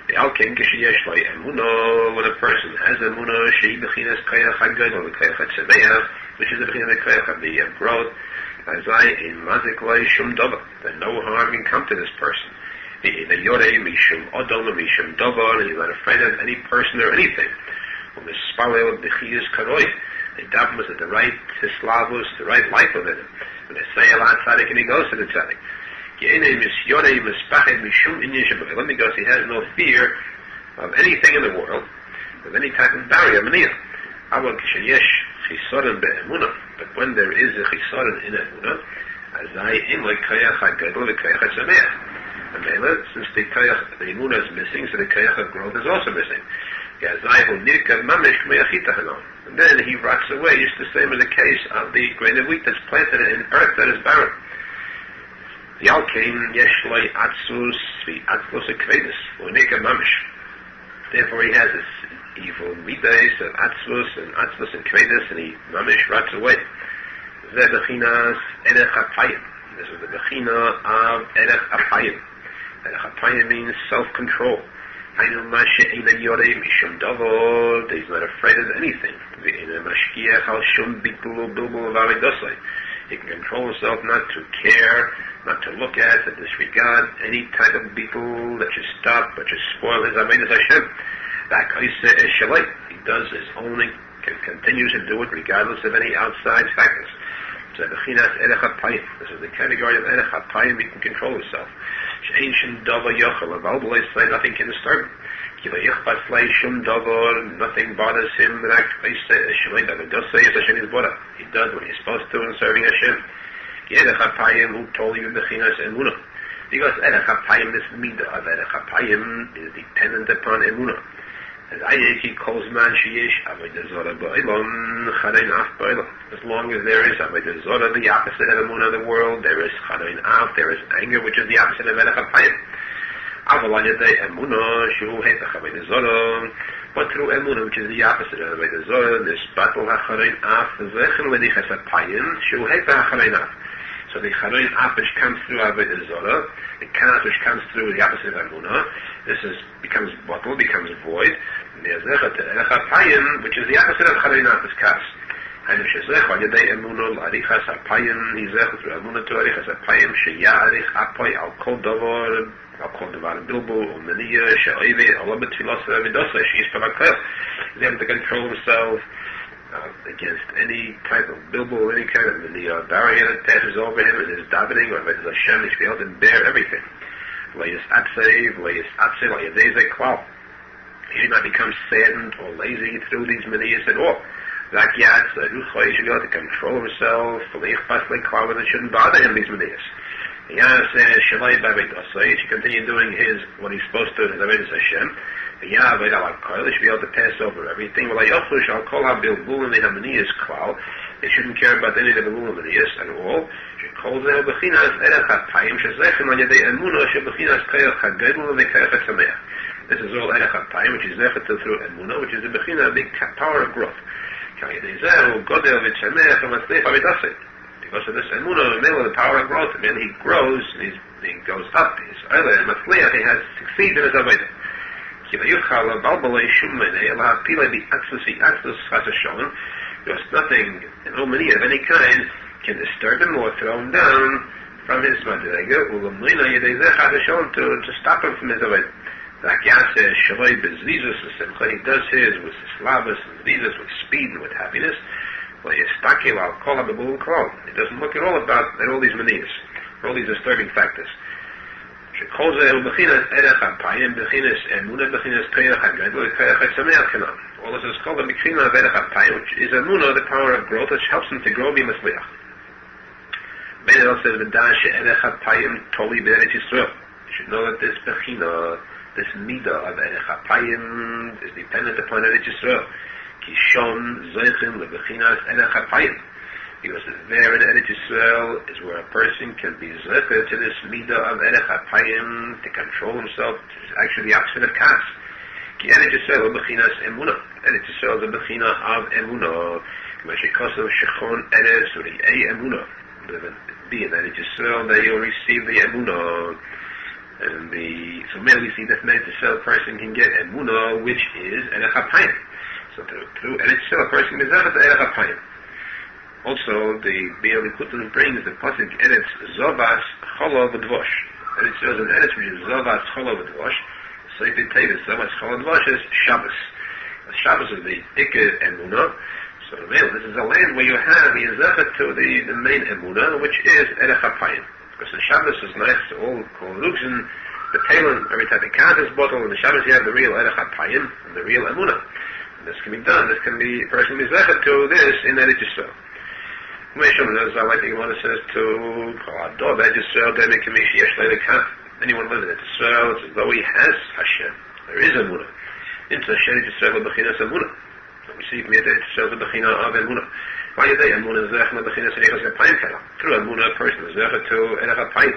The Alken Kishiyesh Lai Emunah, when a person has Emunah, Shei Bechinas Kayach HaGadol, the Kayach HaTzemeach, which is the Bechinas of the Kayach of the growth, Azai in Mazik Lai Shum Dava, that no harm can come to this person. The Yorei Mishum Odol Mishum Dava, and he's not afraid of any person or anything. When the Spalel Bechiyas Karoi, the daven was at the right Hislavus, the right life of it. When they say a lot tzadik, and he goes to the tzadik. Because he has no fear of anything in the world, of any type of barrier. But when there is a chisaron in emunah, since the emunah is missing, so the kayach of growth is also missing. And then he rots away, just the same as the case of the grain of wheat that's planted in earth that is barren. Therefore he has this evil midas of atzvus and kvedus, and he mamish rots away. This is the bechina of erech apayim. Erech apayim means self-control. He's not afraid of anything. He can control himself not to care, not to look at, to disregard any type of beetle that should stop, that should spoil his Avodas Hashem. He does his own, continues to do it regardless of any outside factors. So this is the category of Erech HaPayim, he can control himself. Nothing can disturb him. Nothing bothers him. He does what he's supposed to in serving Hashem. Because Erech HaPayim, this midah of Erech HaPayim, is dependent upon emunah. As long as there is Avodah Zorah, the opposite of emunah in the world, there is charein af, there is anger, which is the opposite of Erech HaPayim. But but through emunah, which is the opposite of the Zohar, this battle hacharein af zechen lenichas apayim shu hepa hacharein af. So the charein af which comes through Avodah Zohar, the kas which comes through the opposite of emunah, becomes bottle, becomes void. And the zecha to erech apayim, which is the opposite of charein af, is kas. And if shezech al yedei emunah l'arichas apayim, hizech through emunah to arichas apayim sheyarich apoy al kol davar. I'll call the Varan Bilbo, or Mania, Sha'oive, Olabet Filosa, Vidosa, she's Pavakel. He's able to control himself against any type of Bilbo, or any kind of Mania barrier that passes over him in his davening, or if it's Hashem, he should be able to bear everything. He should not become saddened or lazy through these Manias at all. Zakyat, Ruchoy, should be able to control himself, and it shouldn't bother him, these Manias. Says, Shalai Bavidasa, he should continue doing what he's supposed to, his Avodas Hashem. He should be able to pass over everything. They shouldn't care about any of the Bilbul Manias at all. This is all Erech HaPayim, which is Zechet through Emunah, which is the Bechina, a big power of growth. Because of this emunah, in the middle of the power of growth, and then he grows, and he goes up. He's either Matzliach, he has succeeds in his avodah. Because nothing, no many of any kind, can disturb him or throw him down from his madrega, to stop him from his avodah. He does his with slavus and zizas, with speed and with happiness. He doesn't look at all all these manias, all these disturbing factors. All this is called the Bechina of Erech HaPayim, which is emunah, the power of growth, which helps him to grow, be Masliach. Benel says, Erech HaPayim totally b'Eretz Yisrael. You should know that this Bechina, this midah of Erech HaPayim, is dependent upon Eretz Yisrael. Kishon Zeichen Lebechinas Erech HaPayim. Because there in Eretz Yisrael is where a person can be Zeichen to this midah of Erech HaPayim, to control himself, which is actually the opposite of Kas. Ki Eretz Yisrael Lebechinas Emunah. Eretz Yisrael is a Bechina of Emunah. K'mashikosav Shechon Eretz Uri'ei Emunah. Be in Eretz Yisrael, that you'll receive the Emunah. And so mainly we see that Eretz Yisrael person can get Emunah, which is Erech HaPayim. So through Eretz Yisrael, a person is Zechet Erech HaPayim. Also, the Likutey brings the posek Eretz Zovas Cholo V'Dvosh. Eretz Yisrael is an Eretz which is Zovas Cholo V'Dvosh. So if they take this Zovas Cholo V'Dvosh is Shabbos. The Shabbos is the Iker Emunah. So this is a land where you have the Zechet to the main Emunah, which is Erech HaPayim. Because the Shabbos is nice, all called Rukzin, the Talon, every time the Kant is bottled, in the Shabbos you have the real Erech HaPayim and the real Emunah. This can be done. This can be, a person can be Zechet to this in Eretz Yisrael. Like the Gemara says to Eretz Yisrael, anyone lives in Eretz Yisrael, it's as though he has Hashem. There is Emunah. Into Eretz Yisrael, Bechinas Emunah. We see from Eretz Yisrael, the Bechina of Emunah. Why is that Emunah Zechet, Bechinas Erech HaPayim Kala? Through Emunah, a person is Zechet to Erech HaPayim.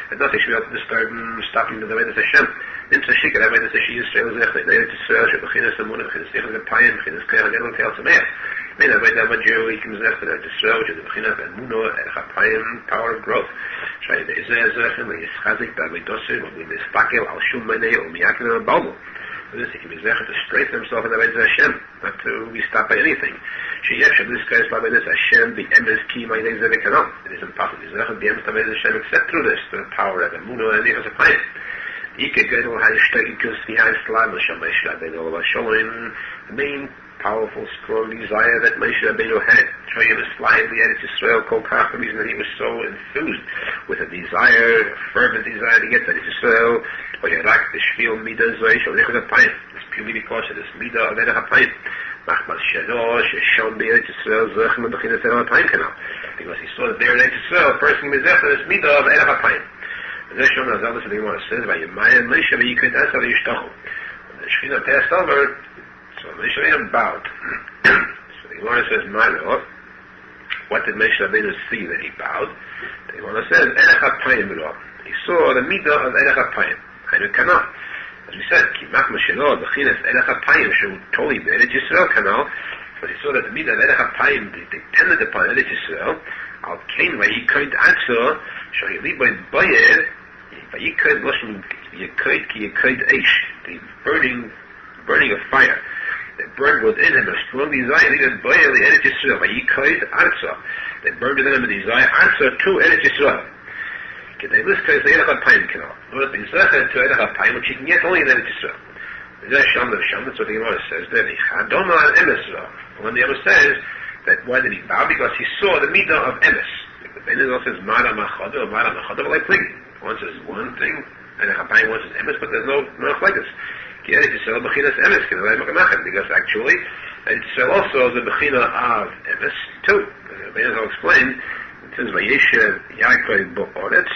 And nothing should be able to disturb him, stop him to the way that Hashem. Into Shikar, the way that Yisrael Zechet, the Eretz Yisrael, Bechinas Emunah, Bechinas Erech HaPayim, Bechinas Kala, Gedel Teal Sameach. Then the way that a Jew, he comes after the Eretz Yisrael, which is the Bechina of Emunah, Erech HaPayim, power of growth. Shai Be'ezeh Zechet, Yischazik, Ba'avidosim, Minispakel, Al Shum Menei, Miyakin, Balbo. This he can be Zechet to strengthen himself in the way of Hashem, not to be stopped by anything. This guy is by this Hashem, the emes ki ma'idei zevikanam. It is impossible. Zechet the emes by Hashem except through this, through the power of Emunah and Erech HaPayim. The main powerful, strong desire that Moshe Rabbeinu had. Showing him a slide the Eretz Yisrael, Kol Kach, the reason that he was so enthused with a desire, a fervent desire to get to Eretz Yisrael. This purely because of this midah of Erech HaPayim. Because he saw that there in Eretz Yisrael, a person was there for this midah of Erech HaPayim. And this shown as others in the Gemara says, when the Shekhinah passed over, so Moshe Rabbeinu bowed. So the Gemara says, what did Moshe Rabbeinu see that he bowed? The Gemara says, Erech HaPayim. He saw the midah of Erech HaPayim. As we said, ki machma shelo b'chinas erech hapayim shu totally b'Eretz Yisrael canal, but he saw that the midah of erech hapayim depended upon Eretz Yisrael. Al kain vayikoid atzo shayili boyer vayikoid loshen yikoid ki yikoid eish, the burning of fire that burned within him a strong desire. He was boyer the Eretz Yisrael vayikoid atzo, that burned within him a desire atzo to Eretz Yisrael. Kedei liskos the erech hapayim canal. Not the zecher to erech hapayim, which you can get only in Eretz Yisrael. That's what the Gemara says there. When the Gemara says that why did he bow? Because he saw the midah of emes. The Benazal says mara machada or mara machada like pligi. One says one thing, and one says emes, but there's no chlegas. Because actually, Eretz Yisrael also is the bechina of emes too. The Benazal explained. It says Vayeshev Yaakov bo'oretz,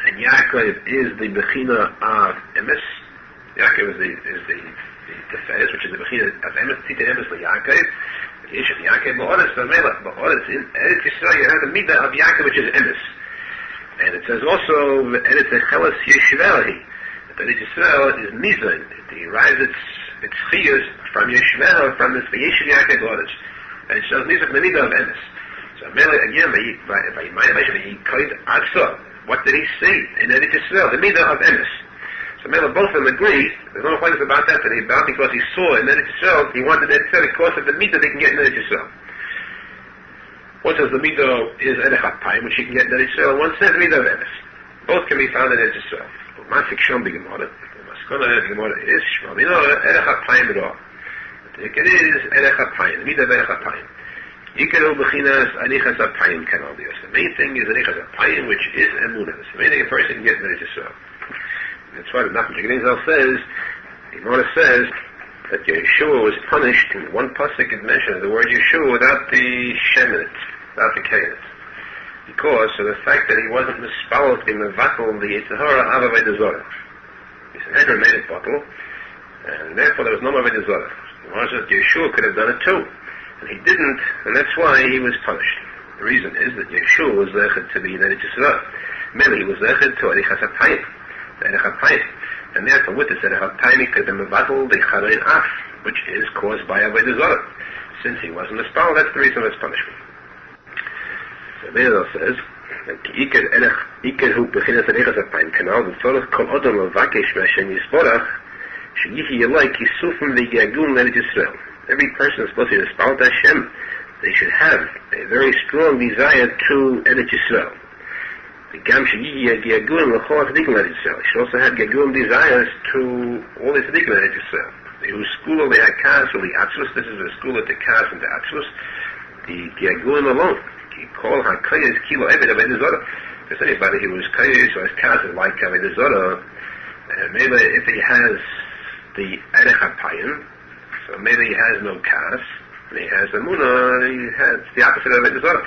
and Yaakov is the bechina of emes. Yaakov is the fez, which is the bechina of emes. Tita emes the Yaakov. Vayeshev Yaakov bo'oretz bo'oretz in Eretz Yisrael you have the midah of Yaakov, which is emes. And it says also Eretz Echelas Yeshvelahi. That Eretz Yisrael is mizan. It derives its chiyus from Yeshvelahi, from this Vayeshev Yaakov bo'oretz, and it shows mizan from the midah of emes. So again, what did he see in Eretz Yisrael? The midah of emes. So both of them agree. There's no question about that he bowed because he saw in Eretz Yisrael. He wanted Eretz Yisrael because of the midah they can get in Eretz Yisrael. One says the midah is erech hapayim, which he can get in Eretz Yisrael. One says the midah of emes. Both can be found in Eretz Yisrael. Masik shom b'gemara. The maskana of the gemara is shmamino erech hapayim at all. It is erech hapayim. The midah of erech hapayim. Yikaru b'chinas arichas hapayim can all be. The main thing is arichas hapayim, which is emunah. It's the main thing a person can get in Eretz Yisrael. That's why the Arizal says, the Gemara says that Yeshua was punished in one posek. It mentions the word Yeshua without the shem in it, without the k in it, because of the fact that he wasn't mispalled in the vatal the Yitzhahara of Avodah Zorah. He said Aharon made it bottle, and therefore there was no Avodah Zorah. The Gemara says Yeshua could have done it too, and he didn't, and that's why he was punished. The reason is that Yeshua was zeched to be in Eretz Yisrael. Maybe he was zeched to arichas hapayim. And therefore with this erech hapayim he could have mevatel the charein af, which is caused by Avodah Zorah. Since he wasn't mispalled, that's the reason of his punishment. So Arizal says that ikar hu bechinas arichas hapayim kanal v'tzorach kol odom levakesh v'ashem yisborach sheyihi yalai kisufim v'yagum Eretz Yisrael. Every person is supposed to be mispalled to Hashem. They should have a very strong desire to Eretz Yisrael. He should also have Gaguim desires to all the tzadikim in Eretz Yisrael. Whose school of the Hakas or the Atzvus, this is the school of the Kas and the Atzvus, the Gaguim alone. He called HaKayas Kilo Eved Avodah Zorah. If anybody who was Kayas or Kas is like Avodah Zorah, maybe if he has the Erech HaPayim, so maybe he has no Kas, and he has the Munah, he has the opposite of Avodah Zorah.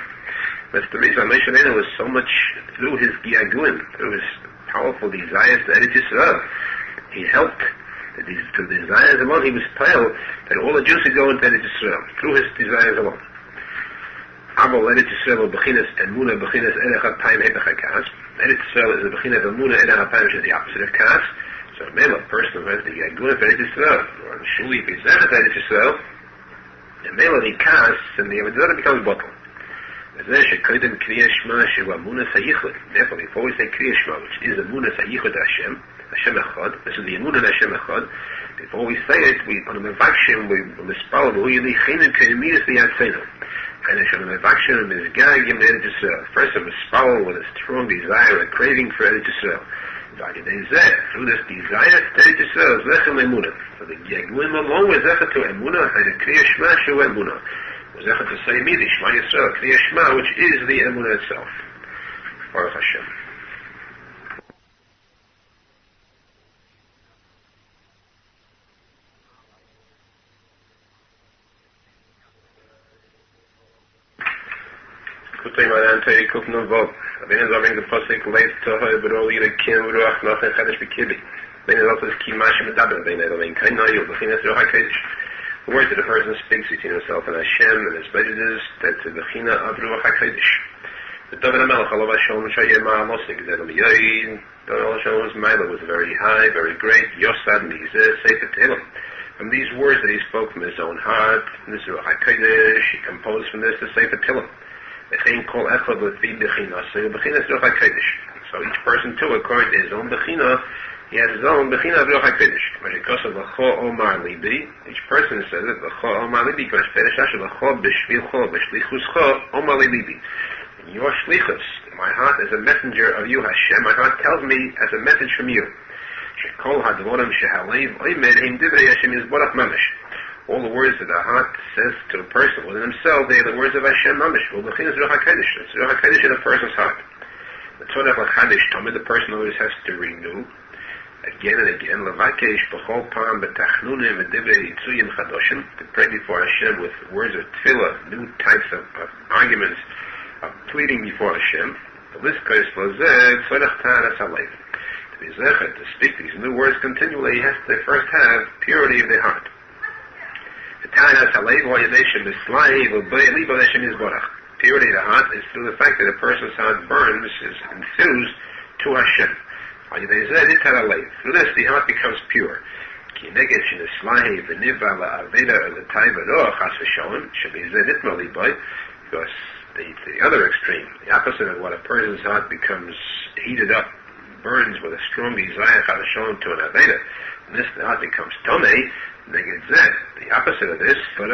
That's the reason Moshe Feinstein was so much through his giaguim, through his powerful desires to Eretz Yisrael. He helped to the desires alone. He was pale that all the Jews would go into Eretz Yisrael through his desires alone. Aval Eretz Yisrael b'chinas emuna b'chinas erech hapayim hepech hakas. Eretz Yisrael is the b'chinas emuna erech hapayim, which is the opposite of kas. So a person who has the giaguim for Eretz Yisrael, or in Shuli if he's Eretz Yisrael, the male the kas and the Avodah becomes bottle. Therefore, before we say Kriya Shema, which is Emunah Sayichud Hashem Echad, this is the Emunah Hashem Echad, before we say it, on a Mevakshim, we mispal, who you Lichenim Keimidas Liyatzenu. And it's on a Mevakshim, and Mizgag Yim Eretz Yisrael. First, a mispal with a strong desire, a craving for Eretz Yisrael. Through this desire to Eretz Yisrael, Zechem Emunah. So the Yaguim along with Zechem to Emunah, and Kriya Shema Shu Emunah. Zechem to say Midi, Shema Yisrael, Kriya Shema, which is the Emunah itself. Baruch Hashem. Likutey Moharan Torah Kuf Nun Vov. Arizal brings the posek Leif Tohoi B'Rol Yirakim Ruach Nochen Chadash B'Kibi. Arizal says Ki Mashim Medaber Arizal Vein Kain Noyil B'Chinas Ruach HaKodesh. The words that a person speaks between himself and Hashem and his prejudice, that's the B'china of Ruach HaKodesh. The David HaMelech, Alav HaShalom, Shayeh Ma'amosik, Zedel Yayin, David HaShalom's Mila was very high, very great, Yosad Mizeh, Sefer Tehillim. From these words that he spoke from his own heart, from this Ruach HaKodesh, he composed from this the Sefer Tehillim. Echein kol echad lefi bechinas, so bechinas Ruach HaKodesh. So each person too, according to his own bechina, he has his own bechina of Ruach HaKodesh. Each person says it, L'cho omar libi, because Feresh Asher, L'cho b'shvilcho, b'shlichuscho, omar libi. Your shlichus, my heart is a messenger of you, Hashem. My heart tells me as a message from you. Shekol hadvorim shehalev oimed him divrei Hashem yizborach mamish. All the words that the heart says to a person within himself, they are the words of Hashem mamish. Well, b'chinas Ruach HaKodesh. It's Ruach HaKodesh in a person's heart. The tzaddik l'chadish tamid, the person always has to renew again and again. Levakesh b'chol pam b'tachnunim v'divrei yitzuyim chadoshim, to pray before Hashem with words of tefillah, new types of arguments, of pleading before Hashem. To be zecher, to speak these new words continually, he has to first have purity of the heart. Purity of the heart is through the fact that a person's heart burns, is enthused to Hashem. Through this, the heart becomes pure. Because the other extreme, the opposite of what a person's heart becomes heated up, burns with a strong desire to an Aveda, and this the heart becomes Tomei, the opposite of this, the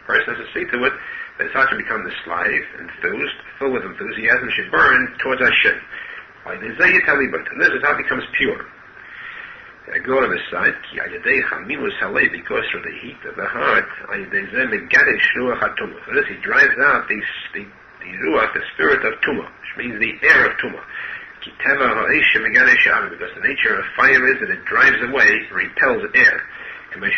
person has to see to it that his heart should become the slave, enthused, filled with enthusiasm, should burn towards Hashem. And this is how it becomes pure. I go on the side, because from the heat of the heart, for this he drives out the ruach, the spirit of tumah, which means the air of tumah. Because the nature of fire is that it drives away, repels air. This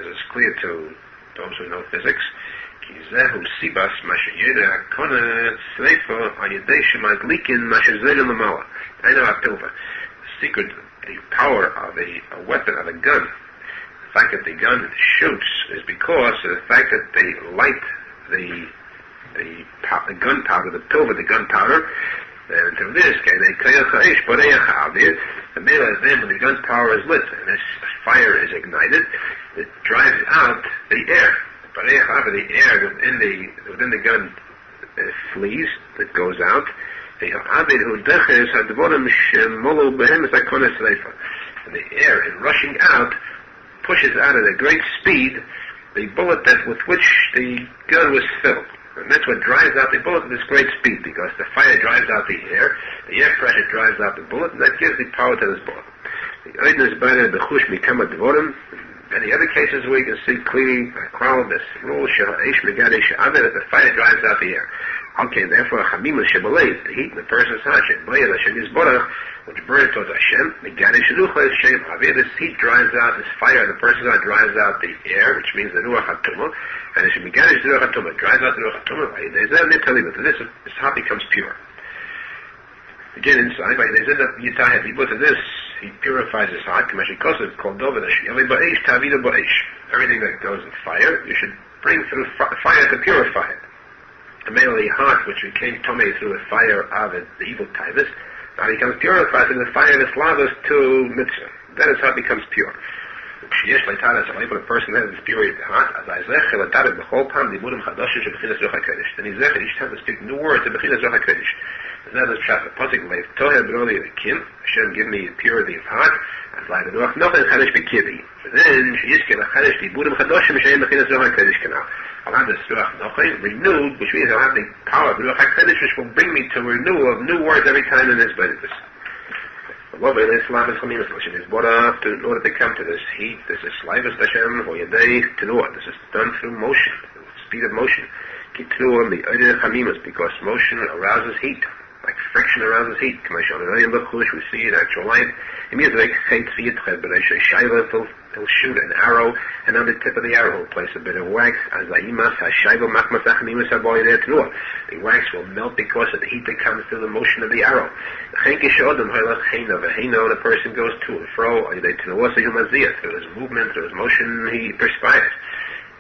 is clear to those who know physics. Secret, the power of a weapon, of a gun. The fact that the gun shoots is because of the fact that they light the gunpowder, the pilva, the gunpowder, and through this, the mela is then when the gunpowder is lit and this fire is ignited, it drives out the air. The air within the gun flees, that goes out. And the air, in rushing out, pushes out at a great speed the bullet with which the gun was filled. And that's what drives out the bullet at this great speed, because the fire drives out the air pressure drives out the bullet, and that gives the power to this bullet. In the other cases where you can see clearly, this rule, that the fire drives out the air. Okay, therefore, the heat in the person's heart, which burns towards Hashem, this heat drives out, this fire in the person's heart drives out the air, which means the Ruach HaTumah, and it should be Ruach HaTumah, drives out the Ruach HaTumah, this heart becomes pure. Again, inside, to this, he purifies his heart, everything that goes in fire, you should bring through fire to purify it. The male heart, which became tomei through the fire of the evil taivas, now becomes purified through the fire of the slavas to mitzvah. That is how it becomes pure. When a person has this purity of the heart, then he's zechel each time to speak new words of bechinas Ruach HaKodesh. Now this chapter, posek leif toher broli lekim, Hashem give me purity of heart, and like the Ruach Nosson chadash bekivi. Then sheyizke lachadash liburim chadoshim she'en bechinas Ruach HaKodesh canal. I'll have this Ruach Nosson renewed, which means I'll have the power of Ruach HaKodesh, which will bring me to renewal of new words every time in this benefit. In order to come to this heat, this is slavus Hashem, or yadei tenuah. This is done through motion, speed of motion. Because motion arouses heat, like friction arouses heat. We see it in actual life. It means like he'll shoot an arrow, and on the tip of the arrow he'll place a bit of wax. The wax will melt because of the heat that comes through the motion of the arrow. When a person goes to and fro, through his movement, through his motion, he perspires.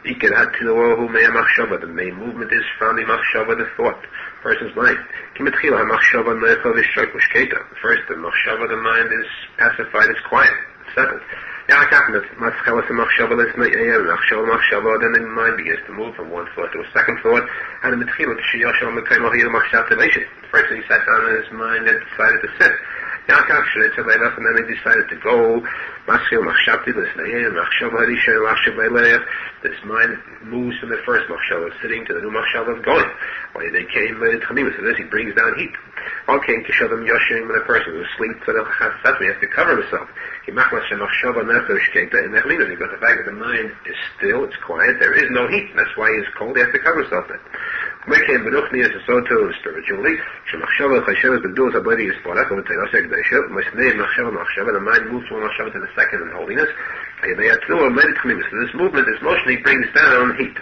The main movement is from the machshava, the thought, person's mind. First, the machshava, the mind, is pacified, it's quiet, it's settled. Then the mind begins to move from one thought to a second thought, and the first thing he sat down in his mind and decided to sit. And then he decided to go. This mind moves from the first machshava sitting to the new machshava of going. When they came to this, he brings down heat. When a person who sleeps, he has to cover himself. Because the fact that the mind is still, it's quiet, there is no heat. That's why he's cold, he has to cover himself then. Spiritually, the mind moves from one machshava to the second in holiness. So this movement, this motion, he brings down heat.